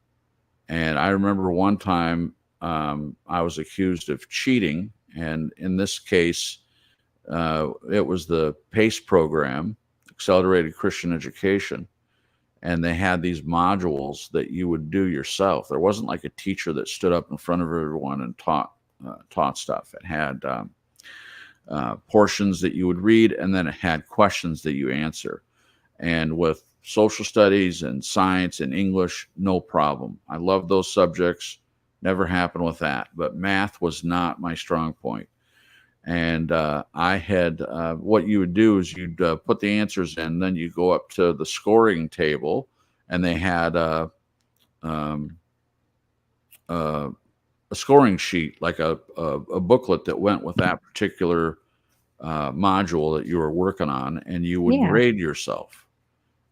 And I remember one time I was accused of cheating. And in this case, it was the PACE program, Accelerated Christian Education. And they had these modules that you would do yourself. There wasn't like a teacher that stood up in front of everyone and taught stuff. It had portions that you would read, and then it had questions that you answer. And with social studies and science and English, no problem. I love those subjects. Never happened with that. But math was not my strong point. And I had, what you would do is you'd put the answers in, then you go up to the scoring table, and they had a scoring sheet, like a booklet that went with that particular module that you were working on, and you would grade yourself.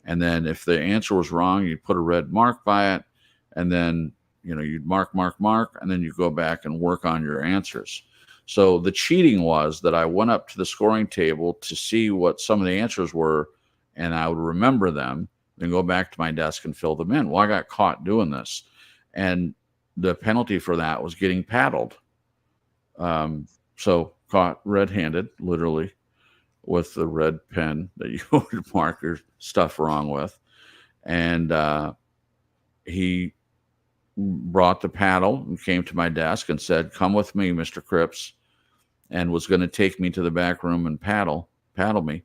And then if the answer was wrong, you'd put a red mark by it, and then you'd mark, and then you go back and work on your answers. So the cheating was that I went up to the scoring table to see what some of the answers were, and I would remember them, then go back to my desk and fill them in. Well, I got caught doing this, and the penalty for that was getting paddled. So caught red-handed, literally, with the red pen that you would mark your stuff wrong with. And he brought the paddle and came to my desk and said, "Come with me, Mr. Cripps," and was going to take me to the back room and paddle me.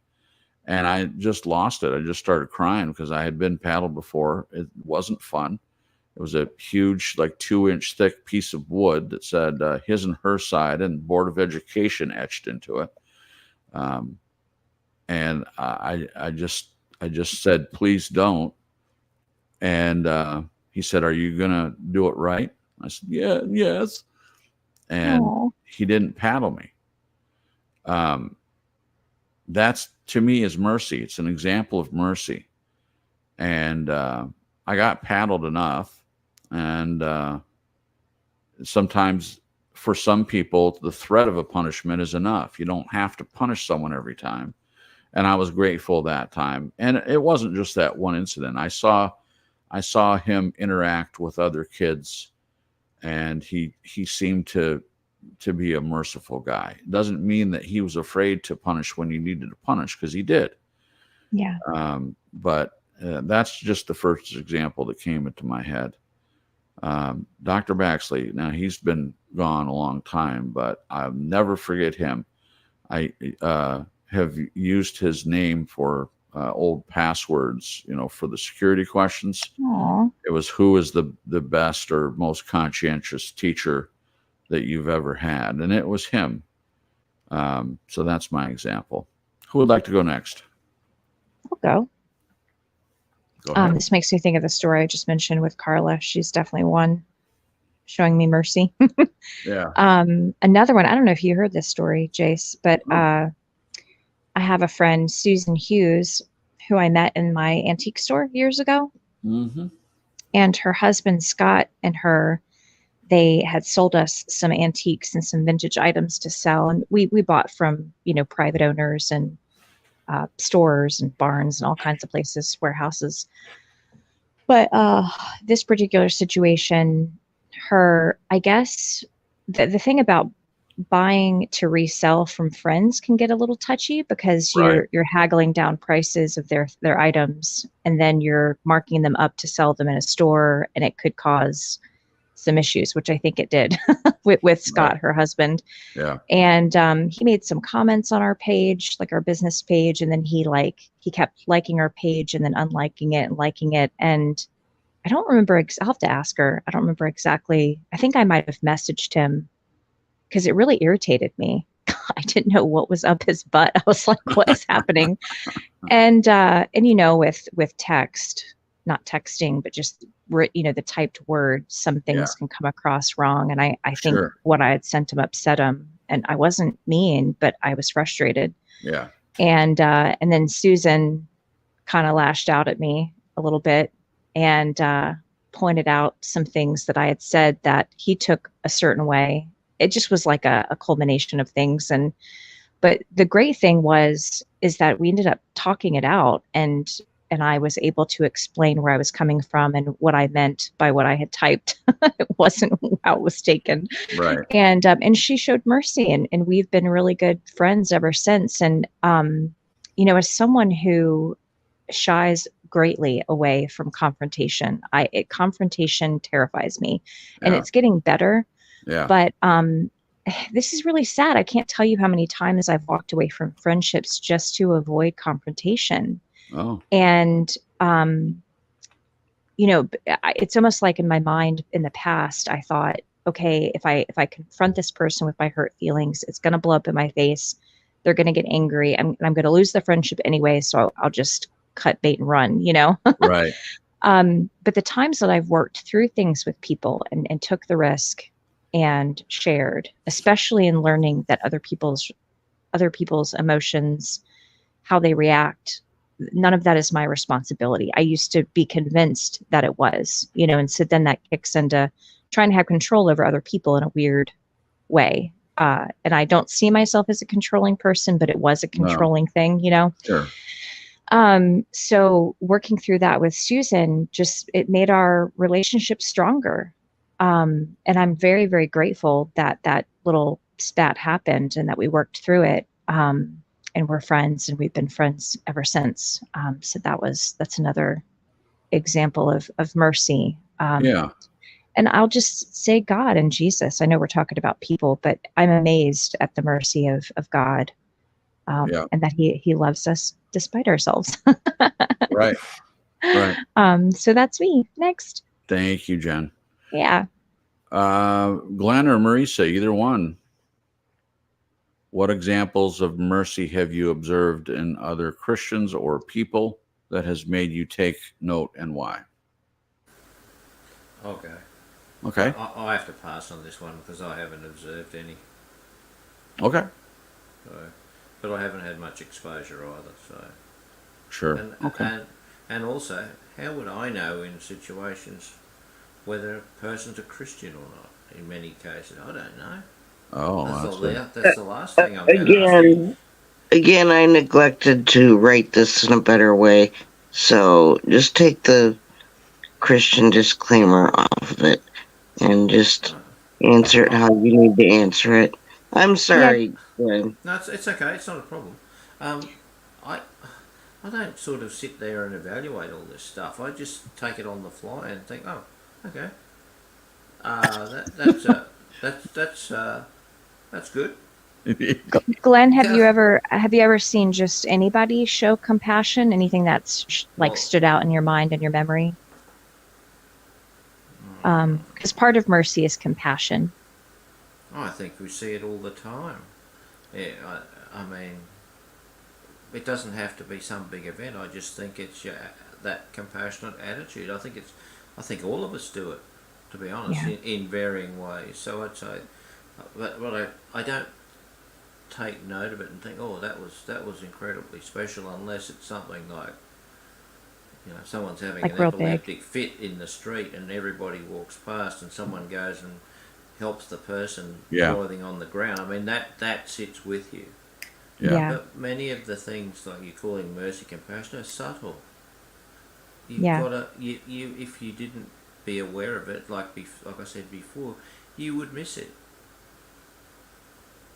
And I just lost it. I just started crying because I had been paddled before. It wasn't fun. It was a huge, like 2-inch thick piece of wood that said his and her side and Board of Education etched into it. And I just said, "Please don't." And he said, "Are you going to do it right?" I said, "Yes." and Aw. he didn't paddle me. That's, to me, is mercy. It's an example of mercy. And I got paddled enough, and sometimes for some people the threat of a punishment is enough. You don't have to punish someone every time, and I was grateful that time. And it wasn't just that one incident. I saw him interact with other kids, and he seemed to be a merciful guy. It doesn't mean that he was afraid to punish when he needed to punish, because he did. Yeah. But that's just the first example that came into my head. Dr. Baxley, now he's been gone a long time, but I'll never forget him. I have used his name for old passwords, for the security questions. Aw. It was, who is the best or most conscientious teacher that you've ever had? And it was him. So that's my example. Who would like to go next? I'll go. Go ahead. This makes me think of the story I just mentioned with Carla. She's definitely one showing me mercy. Yeah. Another one, I don't know if you heard this story, Jace, but I have a friend, Susan Hughes, who I met in my antique store years ago. Mm-hmm. And her husband, Scott, and they had sold us some antiques and some vintage items to sell. And we bought from, private owners and stores and barns and all kinds of places, warehouses. But this particular situation, I guess the thing about buying to resell from friends can get a little touchy, because Right. you're haggling down prices of their items, and then you're marking them up to sell them in a store, and it could cause some issues, which I think it did with Scott, Right. her husband. Yeah. And he made some comments on our page, like our business page, and then he kept liking our page and then unliking it and liking it. And I don't remember. I'll have to ask her. I don't remember exactly. I think I might have messaged him, because it really irritated me. I didn't know what was up his butt. I was like, what is happening? And with text, not texting, but just the typed word, some things can come across wrong. And I think Sure. what I had sent him upset him, and I wasn't mean, but I was frustrated. Yeah. And then Susan kind of lashed out at me a little bit, and pointed out some things that I had said that he took a certain way. It just was like a culmination of things. But the great thing is that we ended up talking it out, and I was able to explain where I was coming from and what I meant by what I had typed. It wasn't how it was taken. Right. And she showed mercy, and we've been really good friends ever since. And as someone who shies greatly away from confrontation, confrontation terrifies me, and Yeah. it's getting better. Yeah. But this is really sad. I can't tell you how many times I've walked away from friendships just to avoid confrontation. Oh. And it's almost like in my mind in the past, I thought, okay, if I confront this person with my hurt feelings, it's going to blow up in my face. They're going to get angry. I'm going to lose the friendship anyway. So I'll just cut bait and run, Right. But the times that I've worked through things with people and took the risk and shared, especially in learning that other people's emotions, how they react, none of that is my responsibility. I used to be convinced that it was, and so then that kicks into trying to have control over other people in a weird way. And I don't see myself as a controlling person, but it was a controlling thing, Sure. So working through that with Susan, it made our relationship stronger. And I'm very, very grateful that that little spat happened and that we worked through it. And we're friends, and we've been friends ever since. So that's another example of mercy. Yeah. And I'll just say God and Jesus. I know we're talking about people, but I'm amazed at the mercy of God, and that he loves us despite ourselves. Right. Right. So that's me. Next. Thank you, Jen. Yeah. Glenn or Marisa, either one. What examples of mercy have you observed in other Christians or people that has made you take note, and why? Okay. Okay. I have to pass on this one because I haven't observed any. Okay. So, but I haven't had much exposure either. So, Sure. and Okay. and also, how would I know in situations whether a person's a Christian or not? In many cases, I don't know. Oh, That's the last thing I'm going to ask you. Again, I neglected to write this in a better way. So just take the Christian disclaimer off of it and just answer it Oh, how you need to answer it. I'm Yeah, sorry, Glenn. no, it's okay. It's not a problem. Um, I I don't sort of sit there and evaluate all this stuff. I just take it on the fly and think, oh, okay, that's good. Glenn, Yeah. have you ever seen just anybody show compassion? Anything that's like Well, stood out in your mind and your memory? Because part of mercy is compassion. I think we see it all the time. Yeah, I mean, it doesn't have to be some big event. I just think it's that compassionate attitude. I think all of us do it, to be honest, Yeah, in varying ways. So I'd say, but I don't take note of it and think, oh, that was incredibly special, unless it's something like, someone's having like an real big. epileptic fit in the street and everybody walks past and someone goes and helps the person Yeah. writhing on the ground. I mean, that sits with you. Yeah. Yeah, But many of the things like you're calling mercy, compassion are subtle. You've yeah. got to you if you didn't be aware of it, like I said before, you would miss it.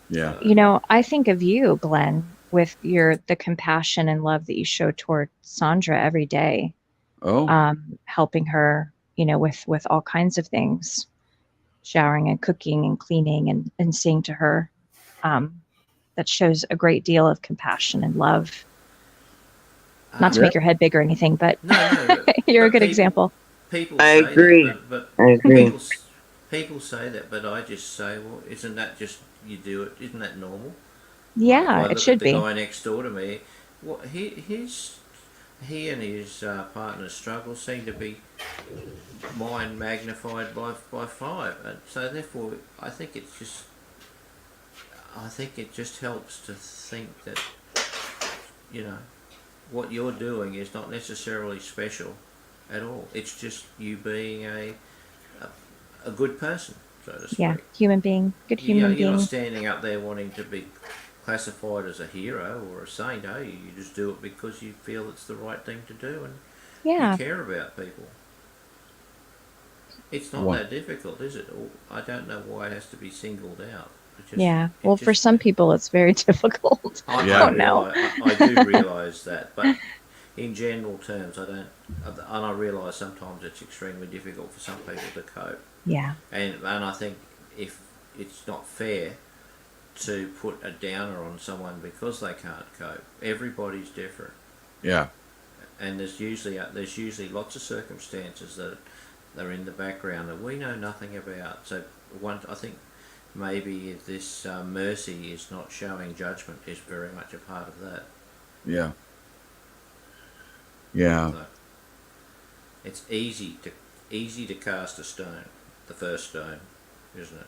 Yeah. So, I think of you, Glenn, with the compassion and love that you show toward Sandra every day, Oh, helping her, with all kinds of things, showering and cooking and cleaning and seeing to her. Um, that shows a great deal of compassion and love. Not to um, yeah. make your head big or anything, but no, you're a but good example. people I say that, agree. I agree. people say that, but I just say, well, isn't that just you do it? Isn't that normal? Like Yeah, I it look at should the be. guy next door to me. What he and his partner's struggle seem to be mine magnified by five, and so therefore I think it just helps to think that you know what you're doing is not necessarily special at all. It's just you being a good person, so to Yeah, speak. human being, good human You're not being. standing up there wanting to be classified as a hero or a saint, are you? You just do it because you feel it's the right thing to do and you Yeah, care about people. It's not What? that difficult, is it? I don't know why it has to be singled out. yeah. It Well, for just. some people, it's very difficult. I Yeah. don't know. I do realise that, but in general terms, I don't, and I realise sometimes it's extremely difficult for some people to cope, Yeah, and I think if it's not fair to put a downer on someone because they can't cope. Everybody's different, Yeah. and there's usually lots of circumstances that are in the background that we know nothing about. So I think maybe this mercy is not showing judgment is very much a part of that. Yeah. Yeah. So it's easy to cast a stone, the first stone, isn't it?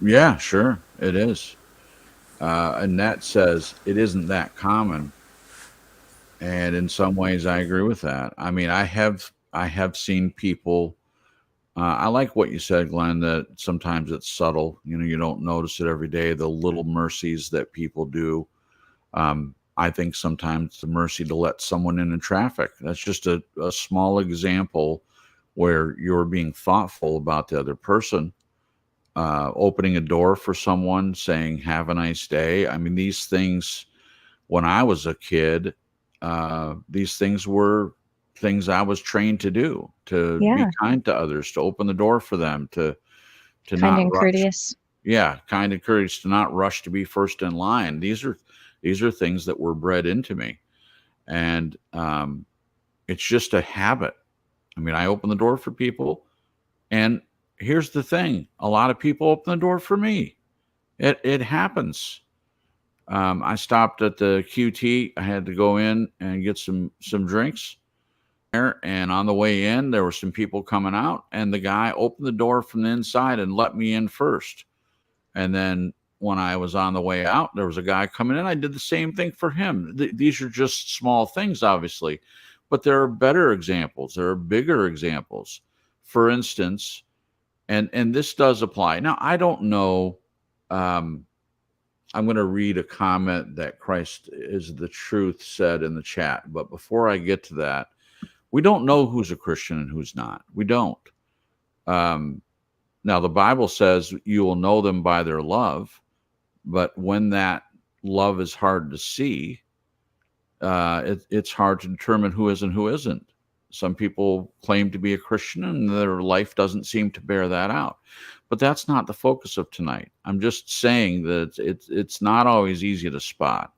Yeah. Sure. It is. And that says it isn't that common. And in some ways, I agree with that. I mean, I have seen people. I like what you said, Glenn. That sometimes it's subtle. You don't notice it every day. The little mercies that people do. I think sometimes the mercy to let someone in traffic. That's just a small example where you're being thoughtful about the other person, opening a door for someone, saying, "Have a nice day." I mean, these things, when I was a kid, these things were things I was trained to do, to be yeah. kind to others, to open the door for them, to Kind not and rush. courteous. Yeah, kind and courteous, to not rush to be first in line. These are things that were bred into me, and it's just a habit. I mean, I open the door for people, and here's the thing: a lot of people open the door for me. It happens. I stopped at the QT. I had to go in and get some drinks. there, and on the way in, there were some people coming out, and the guy opened the door from the inside and let me in first. And then when I was on the way out, there was a guy coming in. I did the same thing for him. These are just small things, obviously, but there are better examples. There are bigger examples. For instance, and this does apply. Now, I don't know. I'm going to read a comment that Christ is the truth said in the chat. But before I get to that, we don't know who's a Christian and who's not. We don't. Now, the Bible says you will know them by their love. But when that love is hard to see, it's hard to determine who is and who isn't. Some people claim to be a Christian and their life doesn't seem to bear that out. But that's not the focus of tonight. I'm just saying that it's not always easy to spot.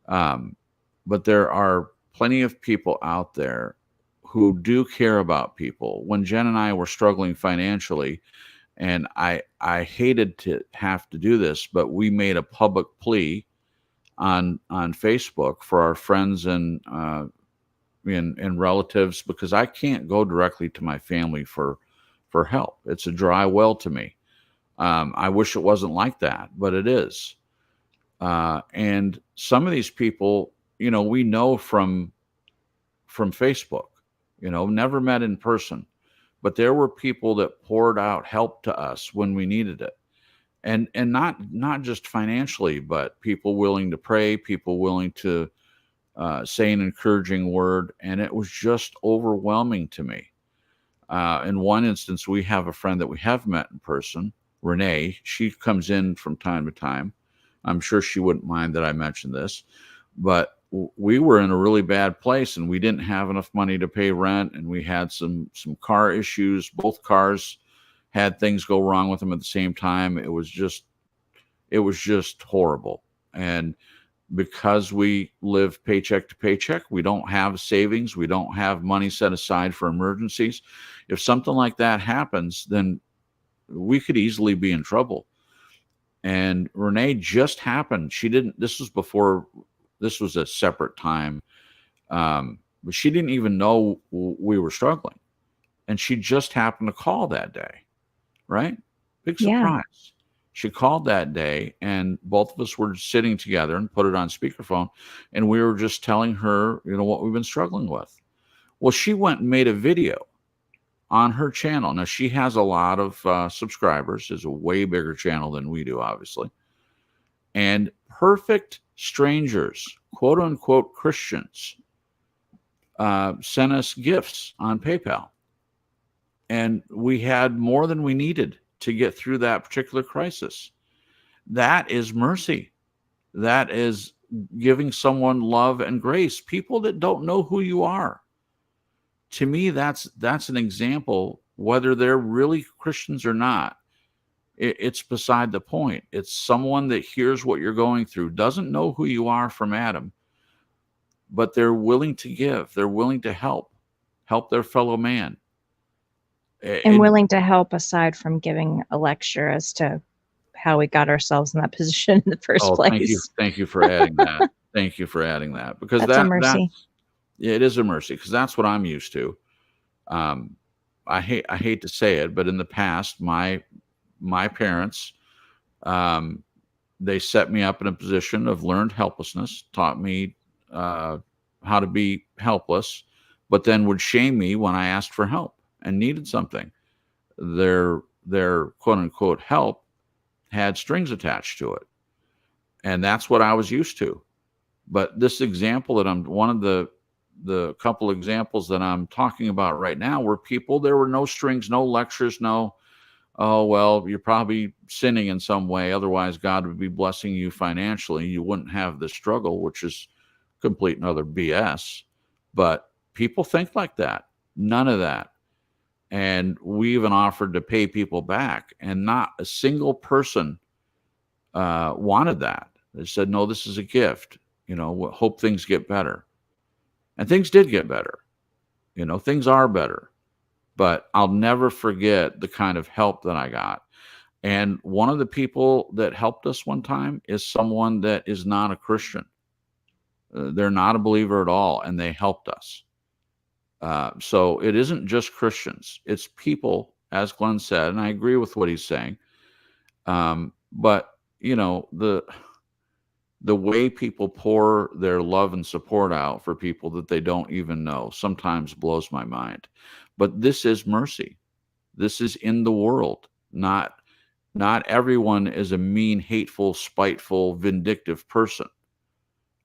But there are plenty of people out there who do care about people. When Jen and I were struggling financially, and I hated to have to do this, but we made a public plea on Facebook for our friends and relatives, because I can't go directly to my family for help. It's a dry well to me. I wish it wasn't like that, but it is. And some of these people, we know from Facebook, never met in person. But there were people that poured out help to us when we needed it. And not just financially, but people willing to pray, people willing to say an encouraging word. And it was just overwhelming to me. In one instance, we have a friend that we have met in person, Renee. She comes in from time to time. I'm sure she wouldn't mind that I mentioned this. But we were in a really bad place, and we didn't have enough money to pay rent, and we had some car issues. Both cars had things go wrong with them at the same time. It was just horrible. And because we live paycheck to paycheck, we don't have savings, we don't have money set aside for emergencies. If something like that happens, then we could easily be in trouble. And Renee just happened. This was a separate time. But she didn't even know we were struggling. And she just happened to call that day, right? Big surprise. Yeah. She called that day, and both of us were sitting together and put it on speakerphone. And we were just telling her, what we've been struggling with. Well, she went and made a video on her channel. Now, she has a lot of subscribers. It's a way bigger channel than we do, obviously. And perfect strangers, quote unquote Christians, sent us gifts on PayPal. And we had more than we needed to get through that particular crisis. That is mercy. That is giving someone love and grace. People that don't know who you are. To me, that's an example, whether they're really Christians or not. It's beside the point. It's someone that hears what you're going through, doesn't know who you are from Adam, but they're willing to give. They're willing to help their fellow man. And willing to help aside from giving a lecture as to how we got ourselves in that position in the first place. Thank you for adding that. Thank you for adding that. Because that's a mercy. It is a mercy, because that's what I'm used to. I hate to say it, but in the past, my parents, they set me up in a position of learned helplessness, taught me how to be helpless, but then would shame me when I asked for help and needed something. Their quote unquote help had strings attached to it. And that's what I was used to. But this example that one of the couple examples that I'm talking about right now were people, there were no strings, no lectures, no, oh, well, you're probably sinning in some way. Otherwise, God would be blessing you financially. You wouldn't have this struggle, which is complete and utter BS. But people think like that. None of that. And we even offered to pay people back. And not a single person wanted that. They said, no, this is a gift. Hope things get better. And things did get better. Things are better. But I'll never forget the kind of help that I got. And one of the people that helped us one time is someone that is not a Christian. They're not a believer at all, and they helped us. So it isn't just Christians. It's people, as Glenn said, and I agree with what he's saying. But, the way people pour their love and support out for people that they don't even know sometimes blows my mind. But this is mercy. This is in the world. Not everyone is a mean, hateful, spiteful, vindictive person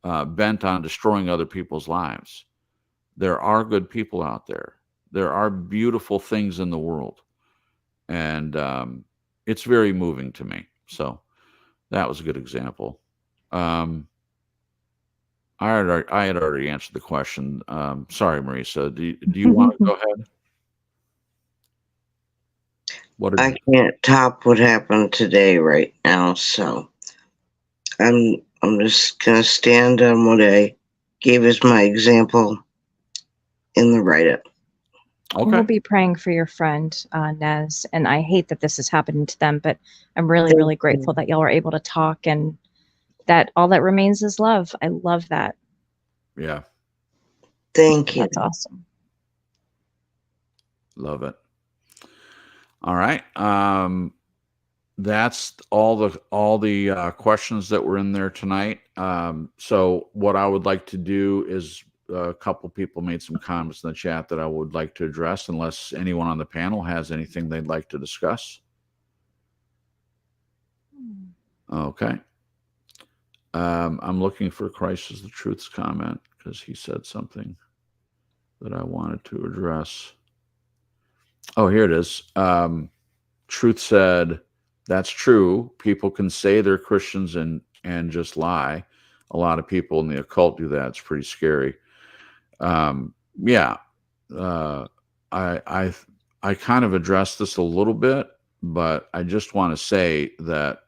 bent on destroying other people's lives. There are good people out there. There are beautiful things in the world. And it's very moving to me. So that was a good example. I had already answered the question. Sorry, Marisa. Do you want to go ahead? I can't top what happened today right now, so I'm just gonna stand on what I gave as my example in the write-up. Okay. We'll be praying for your friend, Nez, and I hate that this is happening to them, but I'm really, really grateful that y'all were able to talk and that all that remains is love. I love that. Yeah. Thank you. That's awesome. Love it. All right. That's all the questions that were in there tonight. So what I would like to do is a couple people made some comments in the chat that I would like to address, unless anyone on the panel has anything they'd like to discuss. Okay. I'm looking for Christ is the Truth's comment because he said something that I wanted to address. Oh, here it is. Truth said, that's true. People can say they're Christians and just lie. A lot of people in the occult do that. It's pretty scary. Yeah. I kind of addressed this a little bit, but I just want to say that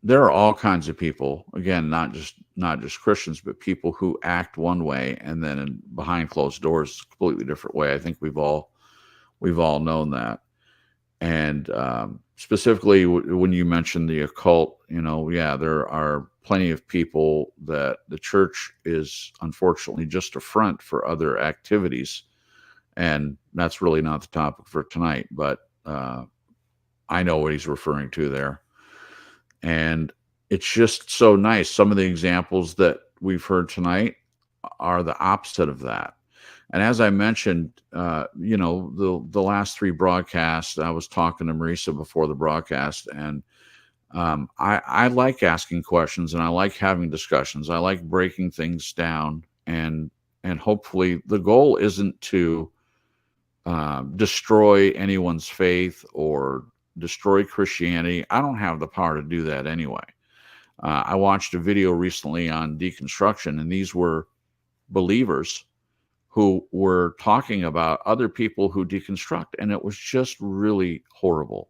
there are all kinds of people, again, not just Christians, but people who act one way and then behind closed doors, a completely different way. I think we've all known that. And specifically when you mentioned the occult, yeah, there are plenty of people that the church is unfortunately just a front for other activities. And that's really not the topic for tonight, but I know what he's referring to there. And it's just so nice. Some of the examples that we've heard tonight are the opposite of that. And as I mentioned, the last three broadcasts, I was talking to Marisa before the broadcast, and I like asking questions and I like having discussions. I like breaking things down, and hopefully the goal isn't to destroy anyone's faith or destroy Christianity. I don't have the power to do that anyway. I watched a video recently on deconstruction, and these were believers who were talking about other people who deconstruct, and it was just really horrible.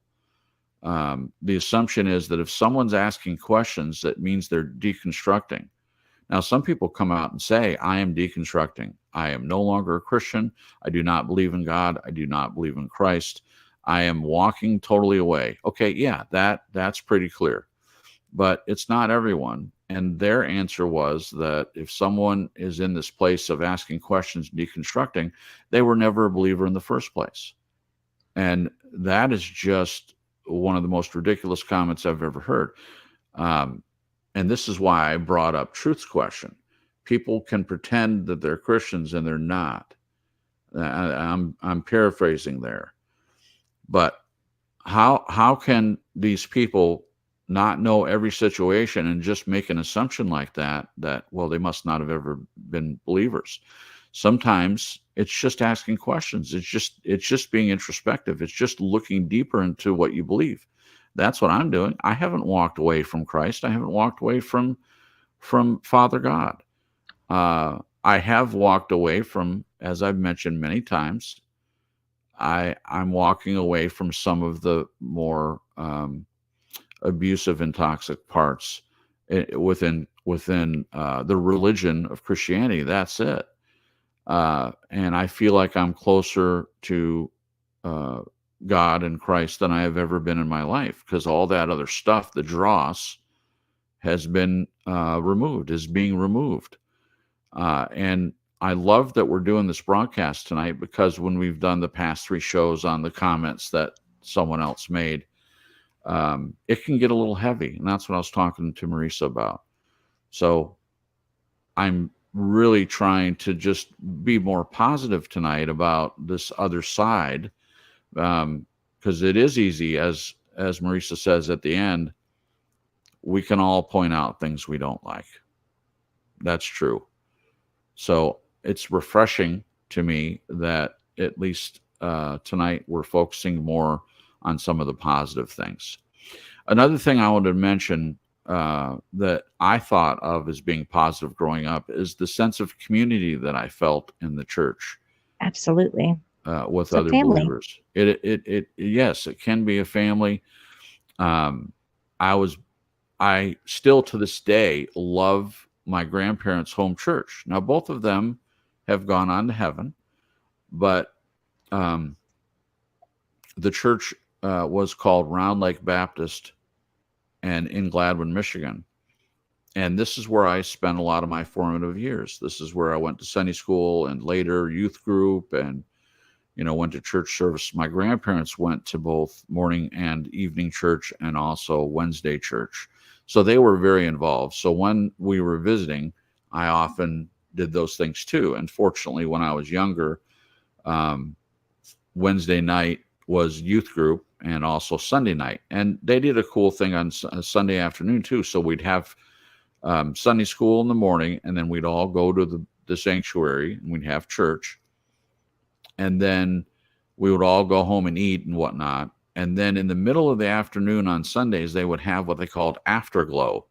The assumption is that if someone's asking questions, that means they're deconstructing. Now, some people come out and say, I am deconstructing. I am no longer a Christian. I do not believe in God. I do not believe in Christ. I am walking totally away. Okay, yeah, that's pretty clear. But it's not everyone. And their answer was that if someone is in this place of asking questions, deconstructing, they were never a believer in the first place. And that is just one of the most ridiculous comments I've ever heard. And this is why I brought up Truth's question. People can pretend that they're Christians and they're not. I'm paraphrasing there. But how can these people not know every situation and just make an assumption like that, well, they must not have ever been believers? Sometimes it's just asking questions. It's just being introspective. It's just looking deeper into what you believe. That's what I'm doing. I haven't walked away from Christ. I haven't walked away from Father God. I have walked away from, as I've mentioned many times, I'm walking away from some of the more abusive and toxic parts within the religion of Christianity. That's it. And I feel like I'm closer to God and Christ than I have ever been in my life, because all that other stuff, the dross, has been removed, is being removed. And I love that we're doing this broadcast tonight, because when we've done the past 3 shows on the comments that someone else made, it can get a little heavy. And that's what I was talking to Marisa about. So I'm really trying to just be more positive tonight about this other side, because it is easy, as Marisa says at the end, we can all point out things we don't like. That's true. So it's refreshing to me that at least tonight we're focusing more on some of the positive things. Another thing I wanted to mention that I thought of as being positive growing up is the sense of community that I felt in the church. Absolutely. With It's a other family. believers. Yes, it can be a family. I still to this day love my grandparents' home church. Now, both of them have gone on to heaven, but the church was called Round Lake Baptist, and in Gladwin, Michigan. And this is where I spent a lot of my formative years. This is where I went to Sunday school and later youth group, and went to church service. My grandparents went to both morning and evening church, and also Wednesday church. So they were very involved. So when we were visiting, I often did those things too. And fortunately, when I was younger, Wednesday night was youth group and also Sunday night. And they did a cool thing on Sunday afternoon too. So we'd have Sunday school in the morning, and then we'd all go to the sanctuary, and we'd have church. And then we would all go home and eat and whatnot. And then in the middle of the afternoon on Sundays, they would have what they called afterglow.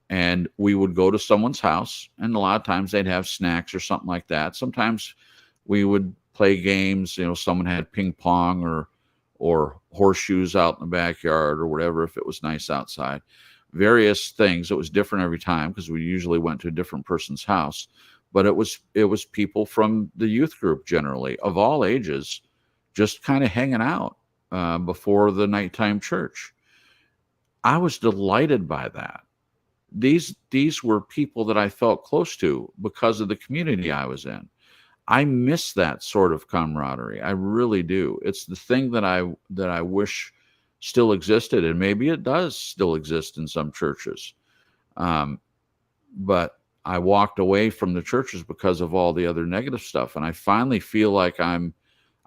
And we would go to someone's house, and a lot of times they'd have snacks or something like that. Sometimes we would play games. Someone had ping pong or horseshoes out in the backyard or whatever, if it was nice outside. Various things. It was different every time, because we usually went to a different person's house. But it was people from the youth group, generally of all ages, just kind of hanging out before the nighttime church. I was delighted by that. These were people that I felt close to because of the community I was in. I miss that sort of camaraderie. I really do. It's the thing that I wish still existed, and maybe it does still exist in some churches. But I walked away from the churches because of all the other negative stuff. And I finally feel like I'm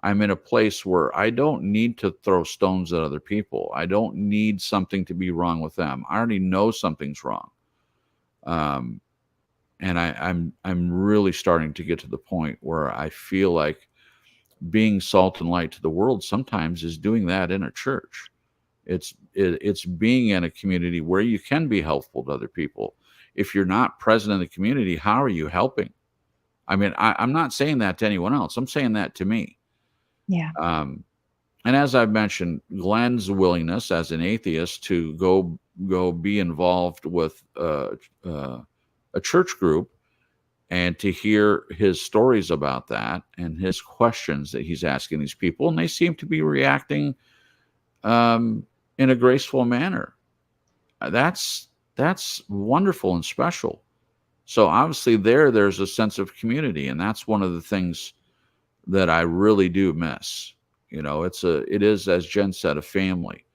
in a place where I don't need to throw stones at other people. I don't need something to be wrong with them. I already know something's wrong. And I'm really starting to get to the point where I feel like being salt and light to the world sometimes is doing that in a church. It's being in a community where you can be helpful to other people. If you're not present in the community, how are you helping? I mean, I'm not saying that to anyone else. I'm saying that to me. Yeah. And as I've mentioned, Glenn's willingness as an atheist to go be involved with a church group, and to hear his stories about that and his questions that he's asking these people, and they seem to be reacting in a graceful manner. That's wonderful and special. So obviously there's a sense of community, and that's one of the things that I really do miss. It is, as Jen said, a family.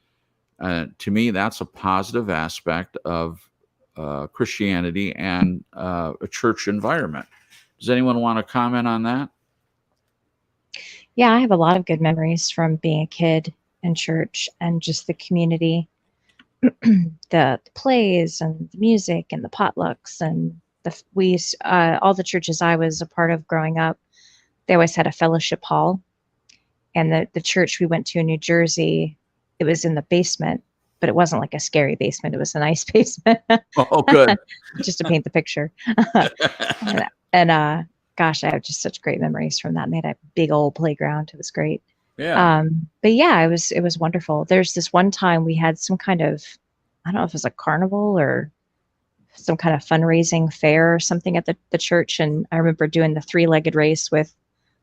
To me, that's a positive aspect of Christianity and a church environment. Does anyone want to comment on that? Yeah, I have a lot of good memories from being a kid in church and just the community. The plays and the music and the potlucks and all the churches I was a part of growing up, they always had a fellowship hall. And the church we went to in New Jersey, it was in the basement, but it wasn't like a scary basement. It was a nice basement. Oh, good. Just to paint the picture. and gosh, I have just such great memories from that. And they had a big old playground. It was great. Yeah. But yeah, it was wonderful. There's this one time we had some kind of, I don't know if it was a carnival or some kind of fundraising fair or something at the church. And I remember doing the 3-legged race with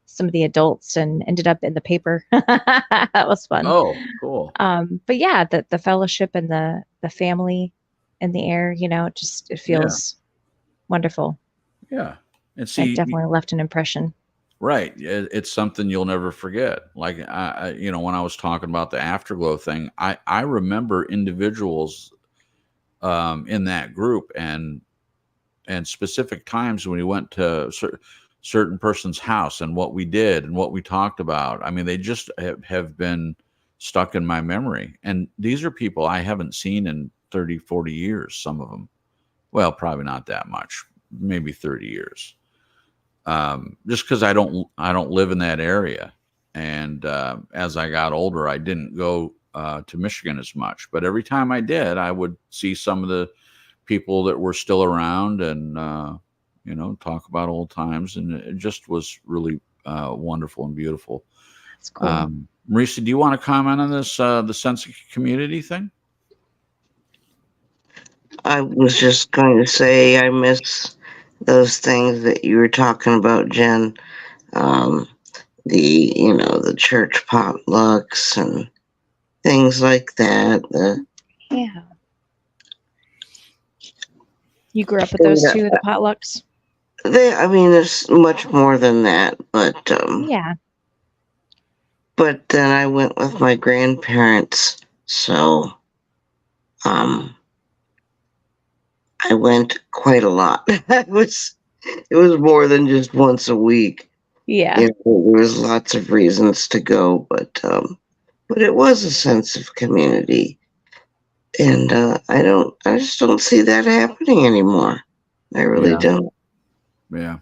some of the adults and ended up in the paper. That was fun. Oh, cool. But yeah, the fellowship and the family in the air, it feels wonderful. Yeah. And That see, definitely left an impression. right, it's something you'll never forget. Like when I was talking about the afterglow thing, I remember individuals in that group and specific times when we went to certain person's house and what we did and what we talked about. I mean, they just have been stuck in my memory. And these are people I haven't seen in 30, 40 years, some of them. Well, probably not that much, maybe 30 years. Just because I don't live in that area. And as I got older, I didn't go to Michigan as much. But every time I did, I would see some of the people that were still around and talk about old times, and it just was really wonderful and beautiful. That's cool. Marisa, do you want to comment on this the sense of community thing? I was just going to say I miss those things that you were talking about, Jen. The church potlucks and things like that. Yeah. You grew up with those too, the potlucks? There's much more than that, but Yeah. But then I went with my grandparents, so I went quite a lot. It was more than just once a week. Yeah. There was lots of reasons to go, but it was a sense of community, and I just don't see that happening anymore. I really don't. Yeah.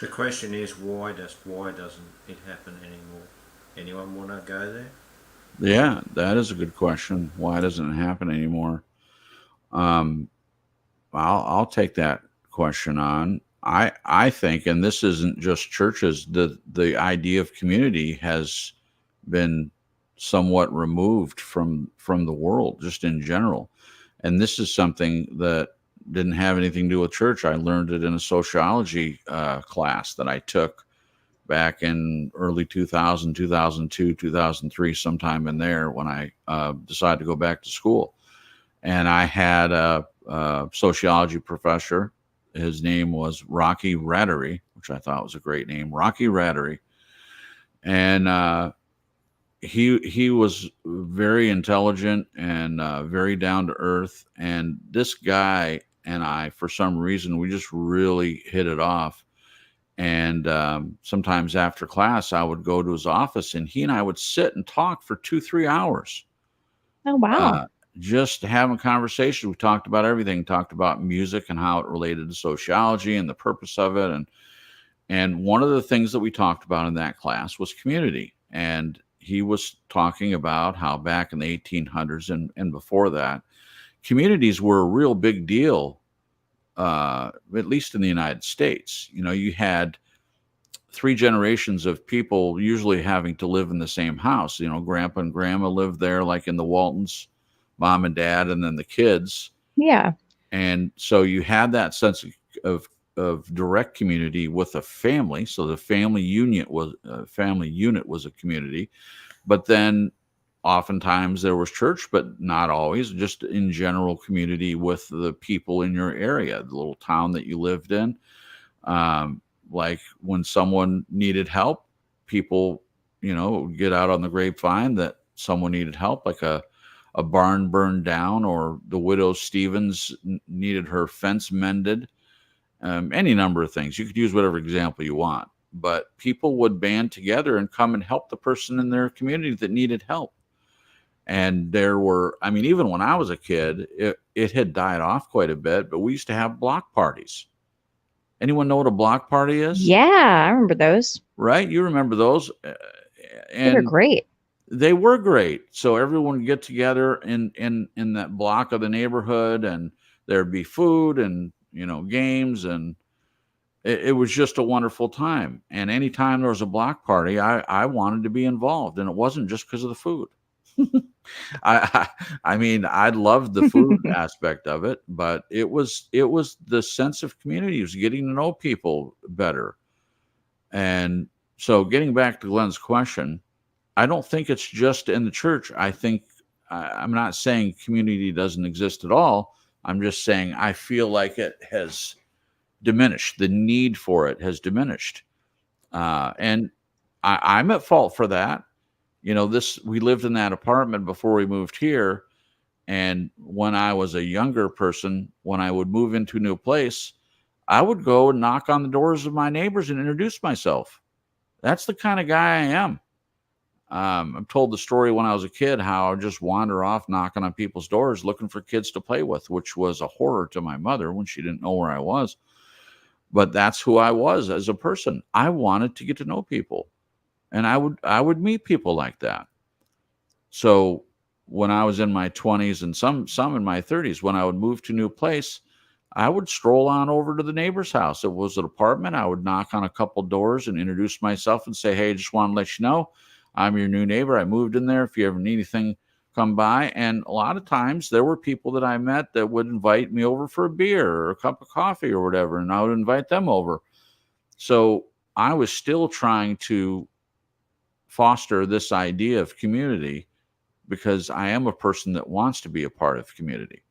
The question is, why doesn't it happen anymore? Anyone want to go there? Yeah, that is a good question. Why doesn't it happen anymore? I'll take that question on. I think, and this isn't just churches, the idea of community has been somewhat removed from the world just in general. And this is something that didn't have anything to do with church. I learned it in a sociology class that I took back in early 2000, 2002, 2003, sometime in there when I decided to go back to school. And I had a sociology professor. His name was Rocky Rattery, which I thought was a great name, Rocky Rattery. And he was very intelligent and very down to earth. And this guy and I, for some reason, we just really hit it off. And sometimes after class, I would go to his office, and he and I would sit and talk for 2-3 hours. Oh, wow. Just having a conversation. We talked about everything. Talked about music and how it related to sociology and the purpose of it. And one of the things that we talked about in that class was community. And he was talking about how back in the 1800s and before that, communities were a real big deal, at least in the United States. You had 3 generations of people usually having to live in the same house. Grandpa and grandma lived there, like in the Waltons, mom and dad, and then the kids. Yeah. And so you had that sense of direct community with a family. So the family unit was a community. But then oftentimes there was church, but not always, just in general community with the people in your area, the little town that you lived in. Like when someone needed help, people, would get out on the grapevine that someone needed help, like a barn burned down, or the widow Stevens needed her fence mended. Any number of things. You could use whatever example you want, but people would band together and come and help the person in their community that needed help. And there were, even when I was a kid, it had died off quite a bit, but we used to have block parties. Anyone know what a block party is? Yeah, I remember those. Right? You remember those. They were great. They were great. So everyone would get together in that block of the neighborhood, and there'd be food and, games, and it was just a wonderful time. And anytime there was a block party, I wanted to be involved, and it wasn't just because of the food. I loved the food aspect of it, but it was the sense of community. It was getting to know people better. And so getting back to Glenn's question, I don't think it's just in the church. I think I'm not saying community doesn't exist at all. I'm just saying I feel like it has diminished. The need for it has diminished. And I'm at fault for that. We lived in that apartment before we moved here. And when I was a younger person, when I would move into a new place, I would go and knock on the doors of my neighbors and introduce myself. That's the kind of guy I am. I've told the story when I was a kid, how I would just wander off knocking on people's doors looking for kids to play with, which was a horror to my mother when she didn't know where I was. But that's who I was as a person. I wanted to get to know people, and I would meet people like that. So when I was in my 20s and some in my 30s, when I would move to a new place, I would stroll on over to the neighbor's house. It was an apartment. I would knock on a couple doors and introduce myself and say, hey, just want to let you know, I'm your new neighbor. I moved in there. If you ever need anything, come by. And a lot of times there were people that I met that would invite me over for a beer or a cup of coffee or whatever, and I would invite them over. So I was still trying to foster this idea of community, because I am a person that wants to be a part of community.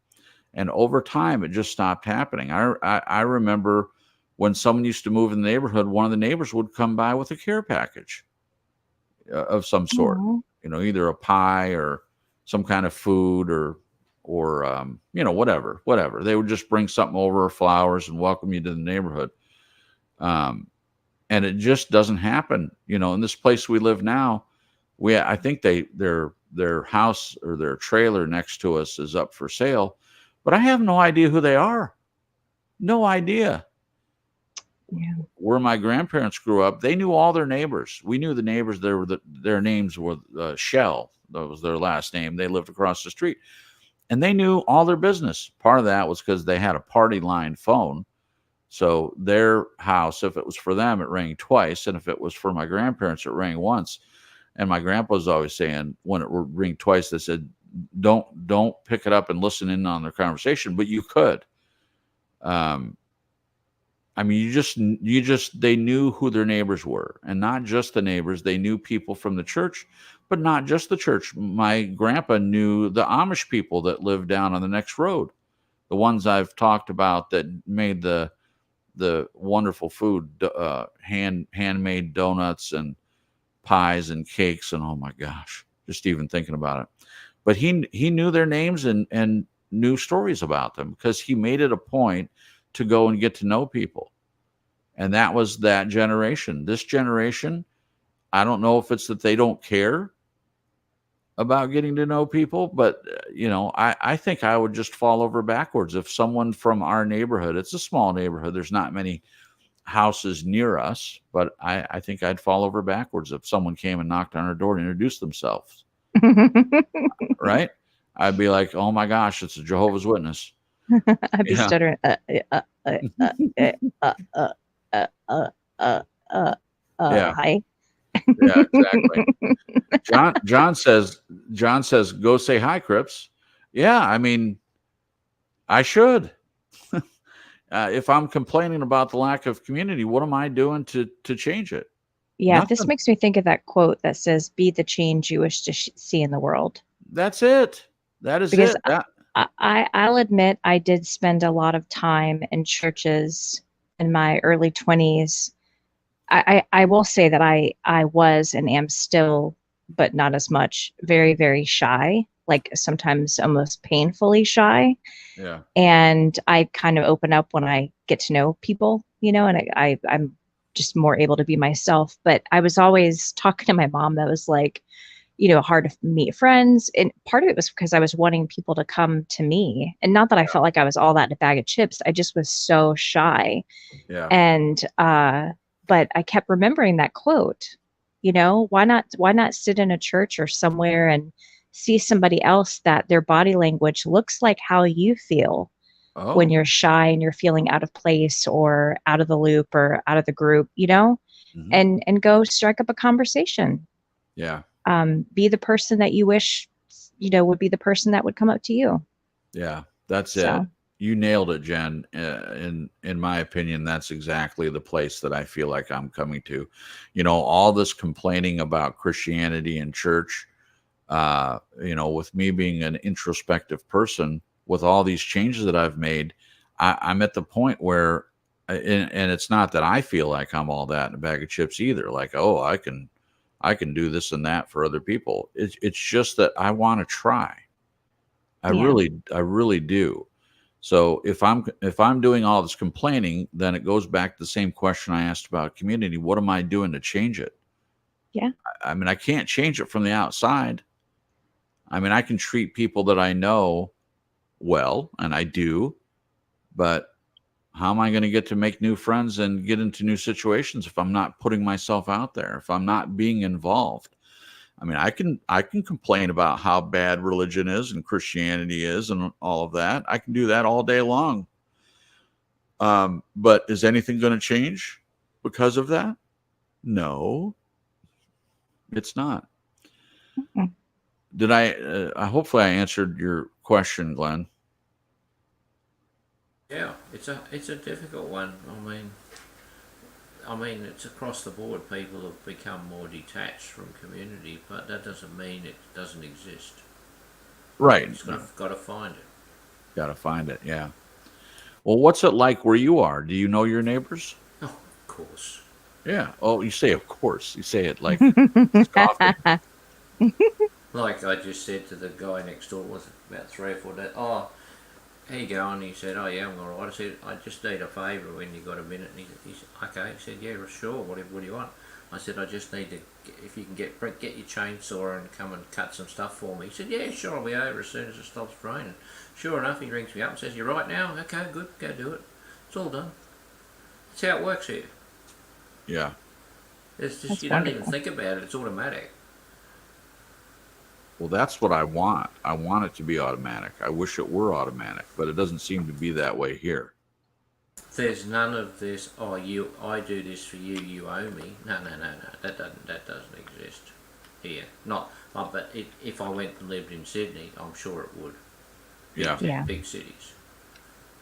And over time, it just stopped happening. I remember when someone used to move in the neighborhood, one of the neighbors would come by with a care package of some sort, either a pie or some kind of food or whatever. They would just bring something over, or flowers, and welcome you to the neighborhood. And it just doesn't happen. In this place we live now, I think their house or their trailer next to us is up for sale, but I have no idea who they are. No idea. Yeah. Where my grandparents grew up, they knew all their neighbors. We knew the neighbors. Their names were Shell. That was their last name. They lived across the street, and they knew all their business. Part of that was because they had a party line phone. So their house, if it was for them, it rang twice. And if it was for my grandparents, it rang once. And my grandpa was always saying, when it would ring twice, they said, don't pick it up and listen in on their conversation, but you could. They knew who their neighbors were, and not just the neighbors. They knew people from the church, but not just the church. My grandpa knew the Amish people that lived down on the next road, the ones I've talked about that made the wonderful food, handmade donuts and pies and cakes, and oh my gosh, just even thinking about it. But he knew their names and knew stories about them, because he made it a point to go and get to know people. And that was that generation. This generation, I don't know if it's that they don't care about getting to know people, but I think I would just fall over backwards if someone from our neighborhood, it's a small neighborhood, there's not many houses near us, but I think I'd fall over backwards if someone came and knocked on our door and introduced themselves. Right? I'd be like, oh my gosh, it's a Jehovah's Witness. I'd be stuttering. Hi. Yeah, exactly. John says, go say hi, Crips. Yeah, I mean, I should. If I'm complaining about the lack of community, what am I doing to change it? Yeah, Nothing. This makes me think of that quote that says, be the change you wish to see in the world. That's it. That is because it. I'll admit I did spend a lot of time in churches in my early 20s. I will say that I was and am still, but not as much, very, very shy, like sometimes almost painfully shy. Yeah. And I kind of open up when I get to know people, and I'm just more able to be myself. But I was always talking to my mom that was like, hard to meet friends. And part of it was because I was wanting people to come to me. And not that I felt like I was all that in a bag of chips. I just was so shy. Yeah. And, but I kept remembering that quote, why not sit in a church or somewhere and see somebody else that their body language looks like how you feel when you're shy and you're feeling out of place or out of the loop or out of the group, Mm-hmm. and go strike up a conversation. Yeah. Be the person that you wish, would be the person that would come up to you. Yeah, that's it. You nailed it, Jen. In my opinion, that's exactly the place that I feel like I'm coming to. All this complaining about Christianity and church, with me being an introspective person, with all these changes that I've made, I'm at the point where and it's not that I feel like I'm all that in a bag of chips either. Like, oh, I can do this and that for other people. It's just that I want to try. I Yeah. really do. So if I'm doing all this complaining, then it goes back to the same question I asked about community. What am I doing to change it? Yeah. I mean, I can't change it from the outside. I mean, I can treat people that I know well, and I do, but how am I going to get to make new friends and get into new situations if I'm not putting myself out there, if I'm not being involved? I mean, I can complain about how bad religion is and Christianity is and all of that. I can do that all day long. But is anything going to change because of that? No, it's not. Mm-mm. Did hopefully I answered your question, Glenn. Yeah, it's a difficult one. I mean, it's across the board. People have become more detached from community, but that doesn't mean it doesn't exist. Right. Just got to find it. Got to find it. Yeah. Well, what's it like where you are? Do you know your neighbors? Oh, of course. Yeah. Oh, you say of course. You say it like it's coffee. Like I just said to the guy next door, was about 3 or 4 days. Oh, how you going? He said, oh yeah, I'm all right. I said, I just need a favour when you got a minute. And he said, okay. He said, yeah, sure. What do you want? I said, I just need to, if you can get your chainsaw and come and cut some stuff for me. He said, yeah, sure, I'll be over as soon as it stops raining. Sure enough, he rings me up and says, you right now? Okay, good, go do it. It's all done. That's how it works here. Yeah. It's just, That's you wonderful. don't even think about it. It's automatic. Well, that's what I want. I want it to be automatic. I wish it were automatic, but it doesn't seem to be that way here. There's none of this. Oh, I do this for you. You owe me. No. That doesn't exist here. Not. But if I went and lived in Sydney, I'm sure it would. Yeah. Yeah. Big cities.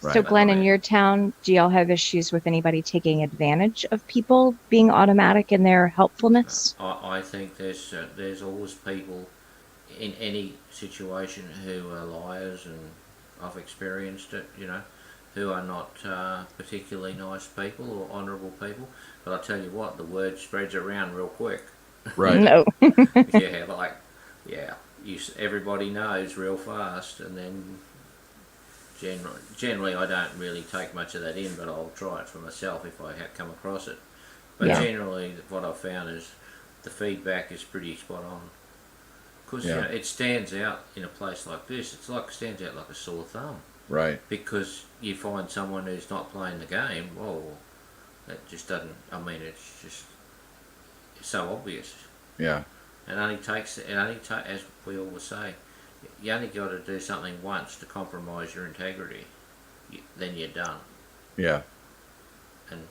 Right. So, Glenn, in your town, do y'all have issues with anybody taking advantage of people being automatic in their helpfulness? I think there's always people in any situation who are liars, and I've experienced it. Who are not particularly nice people or honourable people. But I tell you what, the word spreads around real quick. Right. No. Everybody knows real fast, and then generally I don't really take much of that in, but I'll try it for myself if I come across it. But Yeah. generally, what I've found is the feedback is pretty spot on. Because it stands out in a place like this. It stands out like a sore thumb. Right. Because you find someone who's not playing the game, well, that just doesn't. I mean, it's so obvious. Yeah. It only takes, as we always say, you only got to do something once to compromise your integrity. Then you're done. Yeah. And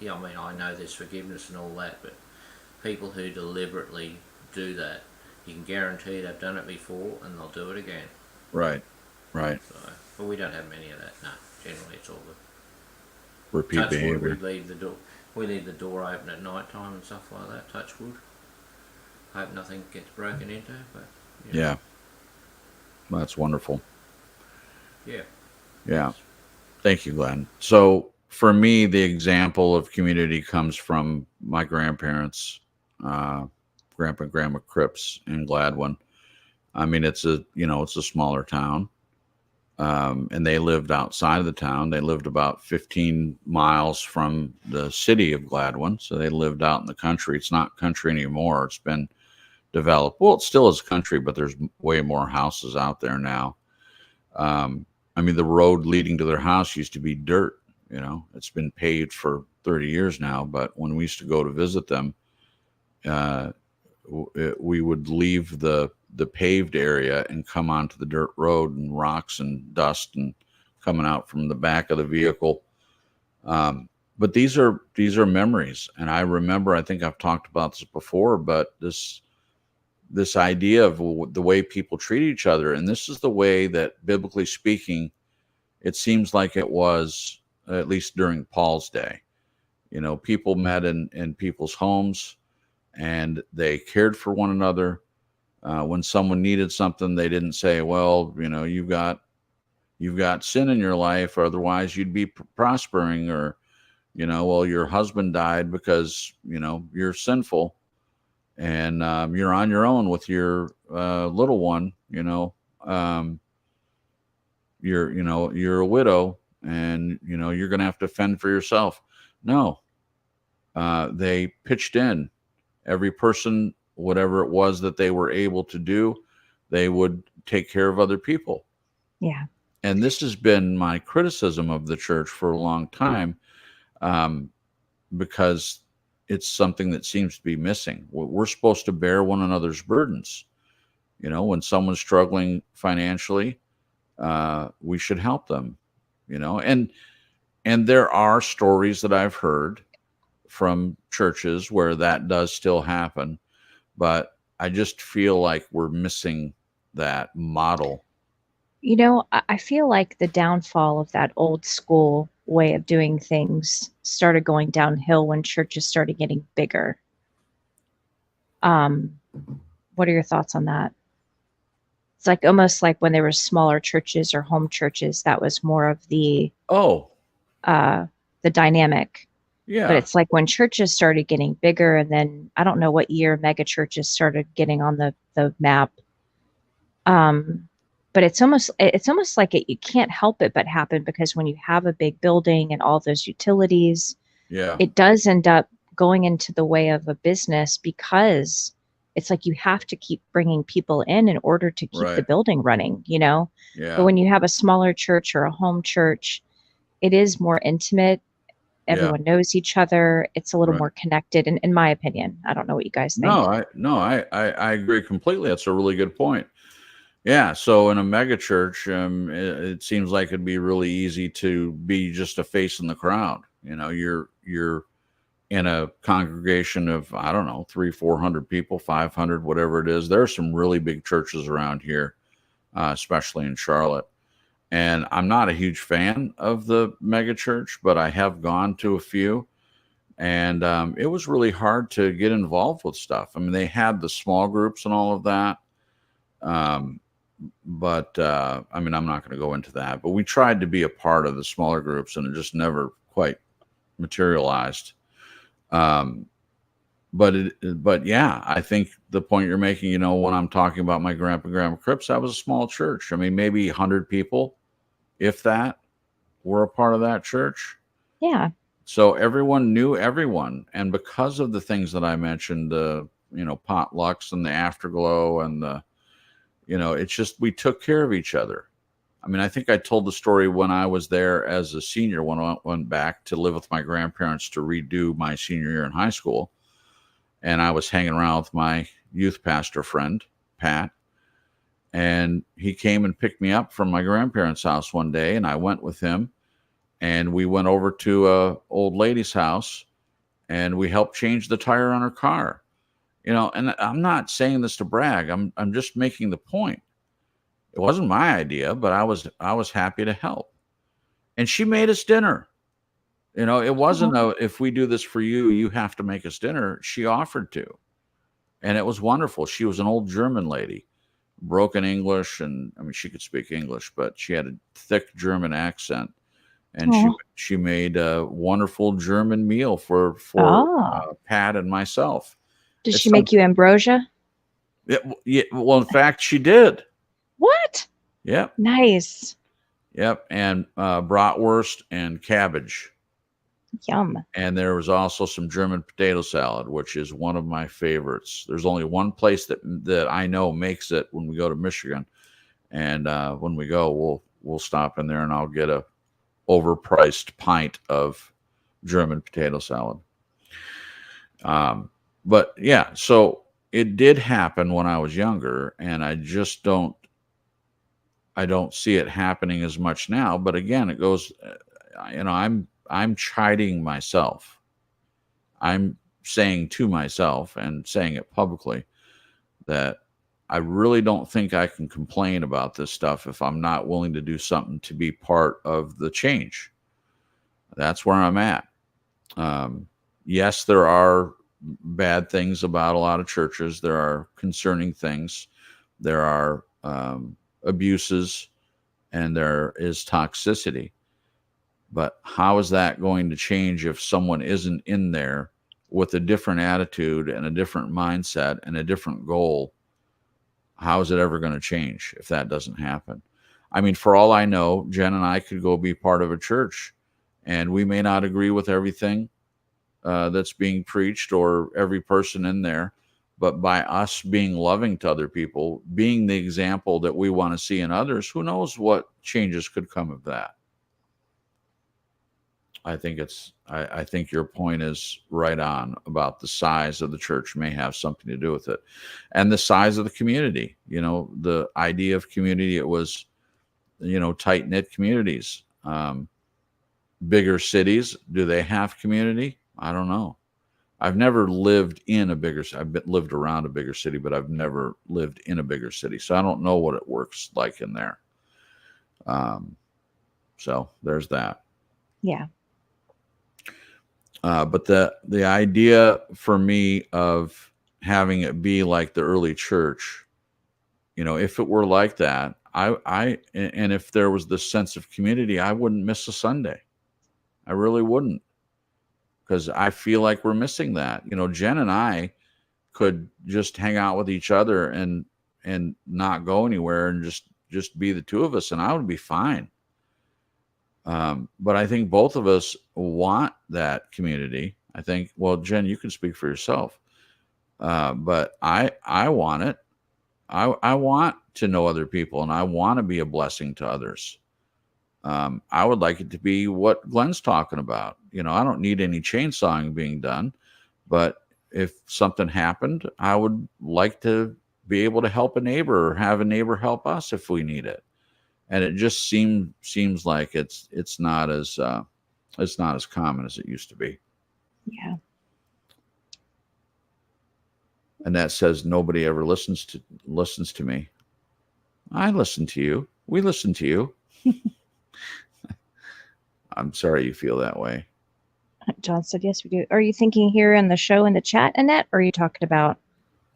I mean, I know there's forgiveness and all that, but people who deliberately do that, you can guarantee they've done it before and they'll do it again. Right. Right. So, but we don't have many of that. No, generally it's all good. Repeat Touch behavior. wood, we leave the door open at night time and stuff like that. Touch wood. Hope nothing gets broken into, but Yeah. Well, that's wonderful. Yeah. Yeah. Thank you, Glenn. So for me, the example of community comes from my grandparents, Grandpa and Grandma Cripps in Gladwin. I mean, it's a smaller town. And they lived outside of the town. They lived about 15 miles from the city of Gladwin. So they lived out in the country. It's not country anymore. It's been developed. Well, it still is country, but there's way more houses out there now. I mean, the road leading to their house used to be dirt. It's been paved for 30 years now. But when we used to go to visit them, we would leave the paved area and come onto the dirt road, and rocks and dust and coming out from the back of the vehicle. But these are memories. And I remember, I think I've talked about this before, but this idea of the way people treat each other. And this is the way that, biblically speaking, it seems like it was, at least during Paul's day. People met in people's homes, and they cared for one another. When someone needed something, they didn't say, well, you've got sin in your life, or otherwise you'd be prospering, or Well, your husband died because, you're sinful, and you're on your own with your little one, you're a widow, and, you're going to have to fend for yourself. No, they pitched in. Every person, whatever it was that they were able to do, they would take care of other people. Yeah. And this has been my criticism of the church for a long time, because it's something that seems to be missing. We're supposed to bear one another's burdens. When someone's struggling financially, we should help them. And there are stories that I've heard from churches where that does still happen, but I just feel like we're missing that model. I feel like the downfall of that old school way of doing things started going downhill when churches started getting bigger. What are your thoughts on that? It's like almost like when there were smaller churches or home churches, that was more of the dynamic. Yeah. But it's like when churches started getting bigger, and then I don't know what year mega churches started getting on the map. But it's almost like you can't help it but happen, because when you have a big building and all those utilities, it does end up going into the way of a business, because it's like you have to keep bringing people in order to keep the building running, Yeah. But when you have a smaller church or a home church, it is more intimate. Everyone knows each other. It's a little more connected, in my opinion. I don't know what you guys think. I agree completely. That's a really good point. Yeah. So in a mega church, it seems like it'd be really easy to be just a face in the crowd. You're in a congregation of, I don't know, 300-400 people, 500, whatever it is. There are some really big churches around here, especially in Charlotte. And I'm not a huge fan of the mega church, but I have gone to a few, and it was really hard to get involved with stuff. I mean, they had the small groups and all of that. But I mean, I'm not going to go into that, but we tried to be a part of the smaller groups, and it just never quite materialized. But yeah, I think the point you're making, when I'm talking about my grandpa and grandma crypts, that was a small church. I mean, maybe 100 people, if that, were a part of that church. Yeah. So everyone knew everyone. And because of the things that I mentioned, potlucks and the afterglow and it's just, we took care of each other. I mean, I think I told the story when I was there as a senior, when I went back to live with my grandparents to redo my senior year in high school. And I was hanging around with my youth pastor friend, Pat. And he came and picked me up from my grandparents' house one day, and I went with him. And we went over to a old lady's house, and we helped change the tire on her car. And I'm not saying this to brag. I'm just making the point. It wasn't my idea, but I was happy to help. And she made us dinner. It wasn't if we do this for you, you have to make us dinner. She offered to. And it was wonderful. She was an old German lady, broken English, and I mean, she could speak English, but she had a thick German accent. And she made a wonderful German meal for Pat and myself. Did she make you ambrosia? Yeah, well, in fact, she did. What? Yep. Nice. Yep. And bratwurst and cabbage. Yum. And there was also some German potato salad, which is one of my favorites. There's only one place that I know makes it when we go to Michigan. And when we go, we'll stop in there, and I'll get a overpriced pint of German potato salad. But yeah, so it did happen when I was younger, and I just don't see it happening as much now. But again, it goes, I'm chiding myself. I'm saying to myself and saying it publicly that I really don't think I can complain about this stuff if I'm not willing to do something to be part of the change. That's where I'm at. Yes, there are bad things about a lot of churches. There are concerning things. There are abuses, and there is toxicity. But how is that going to change if someone isn't in there with a different attitude and a different mindset and a different goal? How is it ever going to change if that doesn't happen? I mean, for all I know, Jen and I could go be part of a church, and we may not agree with everything that's being preached or every person in there, but by us being loving to other people, being the example that we want to see in others, who knows what changes could come of that? I think your point is right on about the size of the church may have something to do with it, and the size of the community. The idea of community, it was, tight knit communities. Bigger cities, do they have community? I don't know. I've never lived in a bigger. Lived around a bigger city, but I've never lived in a bigger city, so I don't know what it works like in there. So there's that. Yeah. But the idea for me of having it be like the early church, if it were like that, and if there was this sense of community, I wouldn't miss a Sunday. I really wouldn't, because I feel like we're missing that. Jen and I could just hang out with each other and not go anywhere and just be the two of us, and I would be fine. But I think both of us want that community. I think, well, Jen, you can speak for yourself. But I want it. I want to know other people, and I want to be a blessing to others. I would like it to be what Glenn's talking about. I don't need any chainsawing being done, but if something happened, I would like to be able to help a neighbor or have a neighbor help us if we need it. And it just seems like it's not as common as it used to be. Yeah. And that says nobody ever listens to me. I listen to you. We listen to you. I'm sorry you feel that way. John said, yes, we do. Are you thinking here in the show in the chat, Annette? Or are you talking about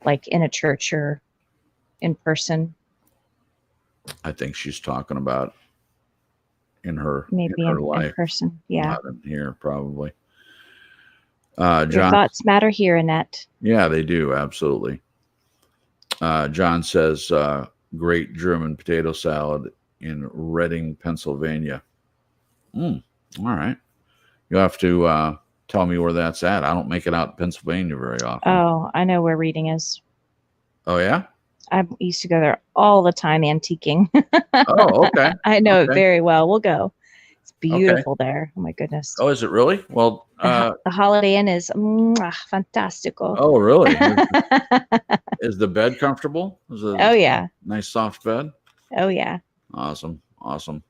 like in a church or in person? I think she's talking about in her in life. person. Yeah. Not in here, probably. Your John, thoughts matter here, Annette. Yeah, they do. Absolutely. John says, great German potato salad in Reading, Pennsylvania. All right. You'll have to tell me where that's at. I don't make it out to Pennsylvania very often. Oh, I know where Reading is. Oh, yeah? I used to go there all the time antiquing. Oh, okay. I know it very well. We'll go. It's beautiful there. Oh, my goodness. Oh, is it really? Well, the Holiday Inn is fantastico. Oh, really? Is the bed comfortable? Oh, yeah. Nice soft bed? Oh, yeah. Awesome.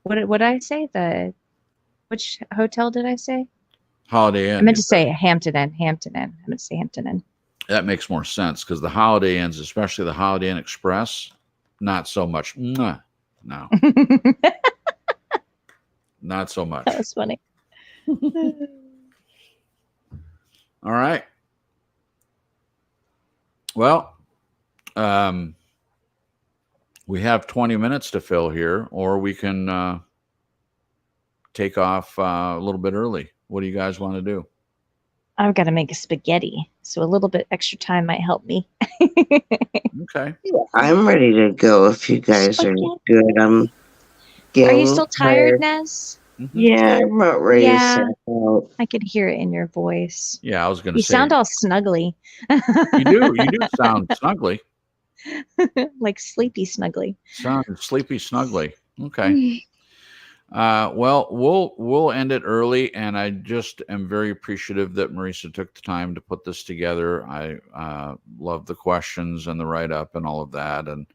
What did I say? Which hotel did I say? Holiday Inn. I meant to say Hampton Inn. I meant to say Hampton Inn. That makes more sense because the Holiday Inns, especially the Holiday Inn Express, not so much. No. Not so much. That was funny. All right. Well, we have 20 minutes to fill here, or we can take off a little bit early. What do you guys want to do? I've got to make a spaghetti, so a little bit extra time might help me. Okay. Yeah, I'm ready to go if you guys are good. Are you still tired, Nez? Mm-hmm. Yeah, I'm not ready to set out. I could hear it in your voice. Yeah, I was going to say. You sound all snuggly. You do sound snuggly. Like sleepy snuggly. Sound sleepy snuggly. Okay. Well, we'll end it early, and I just am very appreciative that Marisa took the time to put this together. I love the questions and the write-up and all of that, and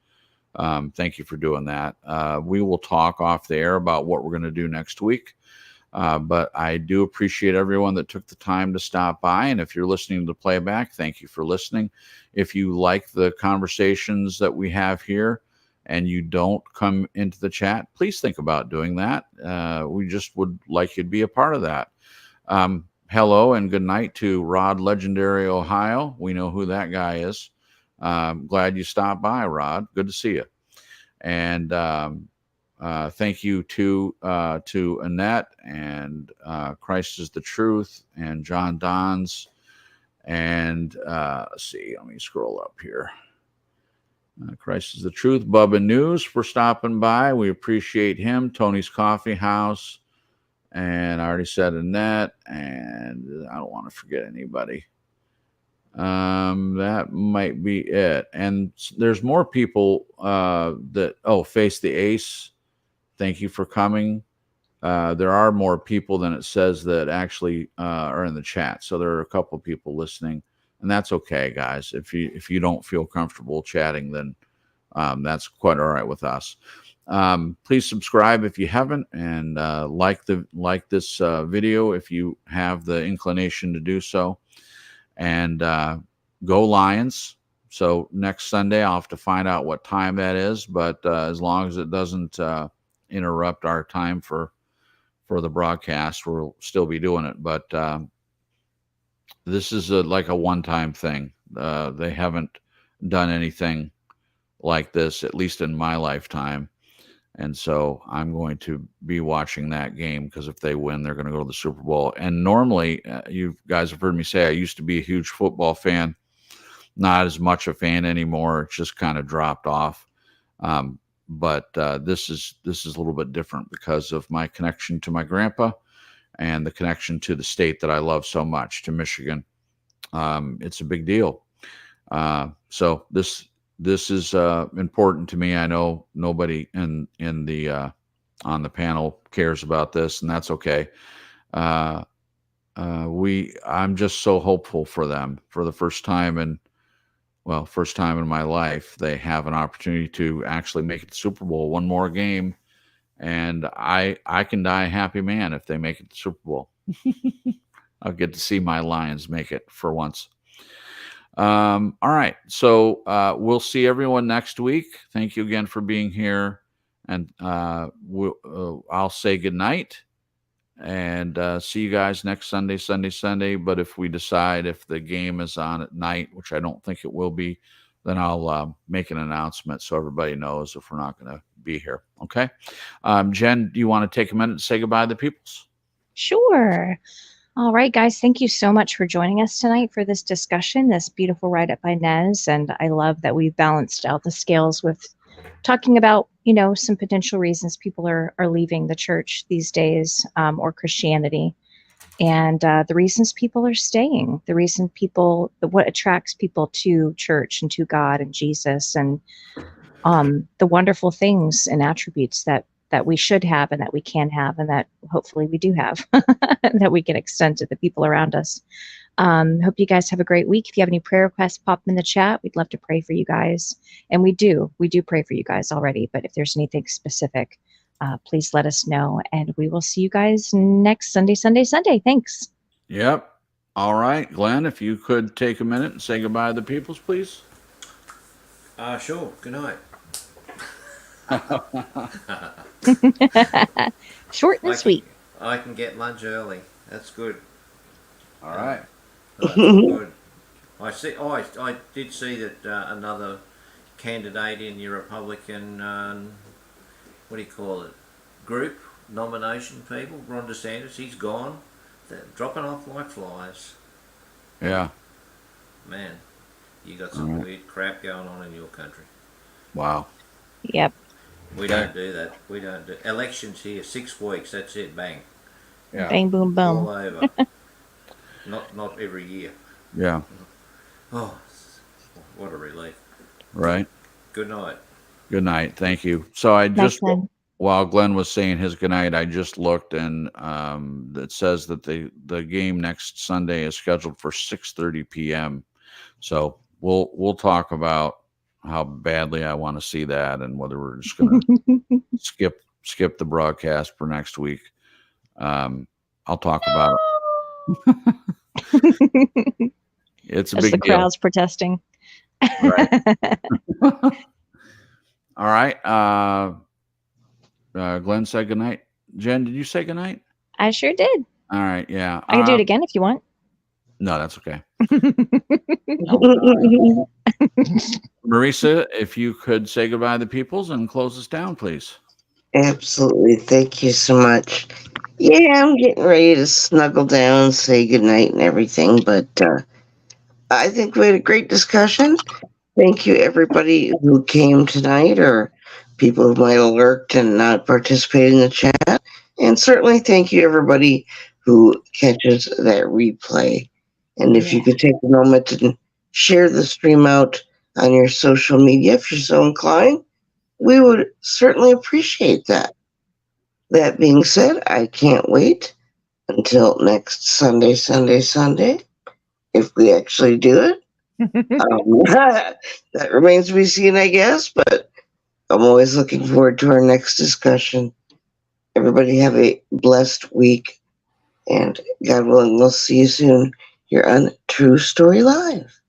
thank you for doing that. We will talk off the air about what we're going to do next week, but I do appreciate everyone that took the time to stop by, and if you're listening to the playback, thank you for listening. If you like the conversations that we have here, and you don't come into the chat, please think about doing that. We just would like you to be a part of that. Hello and good night to Rod Legendary Ohio. We know who that guy is. Glad you stopped by, Rod. Good to see you. And thank you to Annette and Christ is the Truth and John Dons. And let's see, let me scroll up here. Christ is the Truth, Bubba News for stopping by. We appreciate him. Tony's Coffee House. And I already said Annette. And I don't want to forget anybody. That might be it. And there's more people Face the Ace. Thank you for coming. There are more people than it says that actually are in the chat. So there are a couple of people listening, and that's okay, guys. If you don't feel comfortable chatting, then that's quite all right with us. Please subscribe if you haven't, and like this video if you have the inclination to do so. And go Lions. So next Sunday, I'll have to find out what time that is, but as long as it doesn't interrupt our time for the broadcast, we'll still be doing it. But this is like a one-time thing. They haven't done anything like this, at least in my lifetime. And so I'm going to be watching that game because if they win, they're going to go to the Super Bowl. And normally, you guys have heard me say I used to be a huge football fan. Not as much a fan anymore. It's just kind of dropped off. But this is a little bit different because of my connection to my grandpa and the connection to the state that I love so much, to Michigan. It's a big deal. So this is important to me. I know nobody in the on the panel cares about this, and that's okay. I'm just so hopeful for them. For the first time in my life, they have an opportunity to actually make it to Super Bowl. One more game, and I can die a happy man if they make it to Super Bowl. I'll get to see my Lions make it for once. All right. So we'll see everyone next week. Thank you again for being here. And I'll say goodnight and see you guys next Sunday. But if we decide if the game is on at night, which I don't think it will be, then I'll make an announcement so everybody knows if we're not going to be here. Okay. Jen, do you want to take a minute to say goodbye to the peoples? Sure. All right, guys, thank you so much for joining us tonight for this discussion, this beautiful write-up by Nez. And I love that we've balanced out the scales with talking about, some potential reasons people are leaving the church these days, or Christianity, and the reasons people are staying, what attracts people to church and to God and Jesus, and the wonderful things and attributes that we should have and that we can have and that hopefully we do have that we can extend to the people around us. Hope you guys have a great week. If you have any prayer requests, pop them in the chat. We'd love to pray for you guys. And we do pray for you guys already. But if there's anything specific, please let us know. And we will see you guys next Sunday. Thanks. Yep. All right. Glenn, if you could take a minute and say goodbye to the peoples, please. Sure. Good night. Short and sweet. I can get lunch early. That's good. All right. That's good. I did see that another candidate in your Republican group nomination people, Ron DeSantis, he's gone. They're dropping off like flies. Yeah. Man, you got some weird crap going on in your country. Wow. Yep. We don't do that. We don't do elections here. 6 weeks. That's it. Bang. Yeah. Bang, boom, boom. All over. not every year. Yeah. Oh, what a relief. Right. Good night. Good night. Thank you. So while Glenn was saying his good night, I just looked and it says that the game next Sunday is scheduled for 6:30 p.m. So we'll talk about how badly I want to see that and whether we're just going to skip the broadcast for next week. I'll talk about it. It's a big the deal. crowd's protesting. Right. All right. Glenn said goodnight. Jen, did you say goodnight? I sure did. All right. Yeah. I can do it again if you want. No, that's okay. Marisa, if you could say goodbye to the peoples and close us down, please. Absolutely. Thank you so much. Yeah, I'm getting ready to snuggle down, say goodnight and everything, but I think we had a great discussion. Thank you, everybody who came tonight, or people who might have lurked and not participated in the chat. And certainly thank you, everybody who catches that replay. And if you could take a moment and share the stream out on your social media if you're so inclined, we would certainly appreciate that. That being said, I can't wait until next Sunday, if we actually do it. That remains to be seen, I guess, but I'm always looking forward to our next discussion. Everybody have a blessed week, and God willing, we'll see you soon here on True Story Live.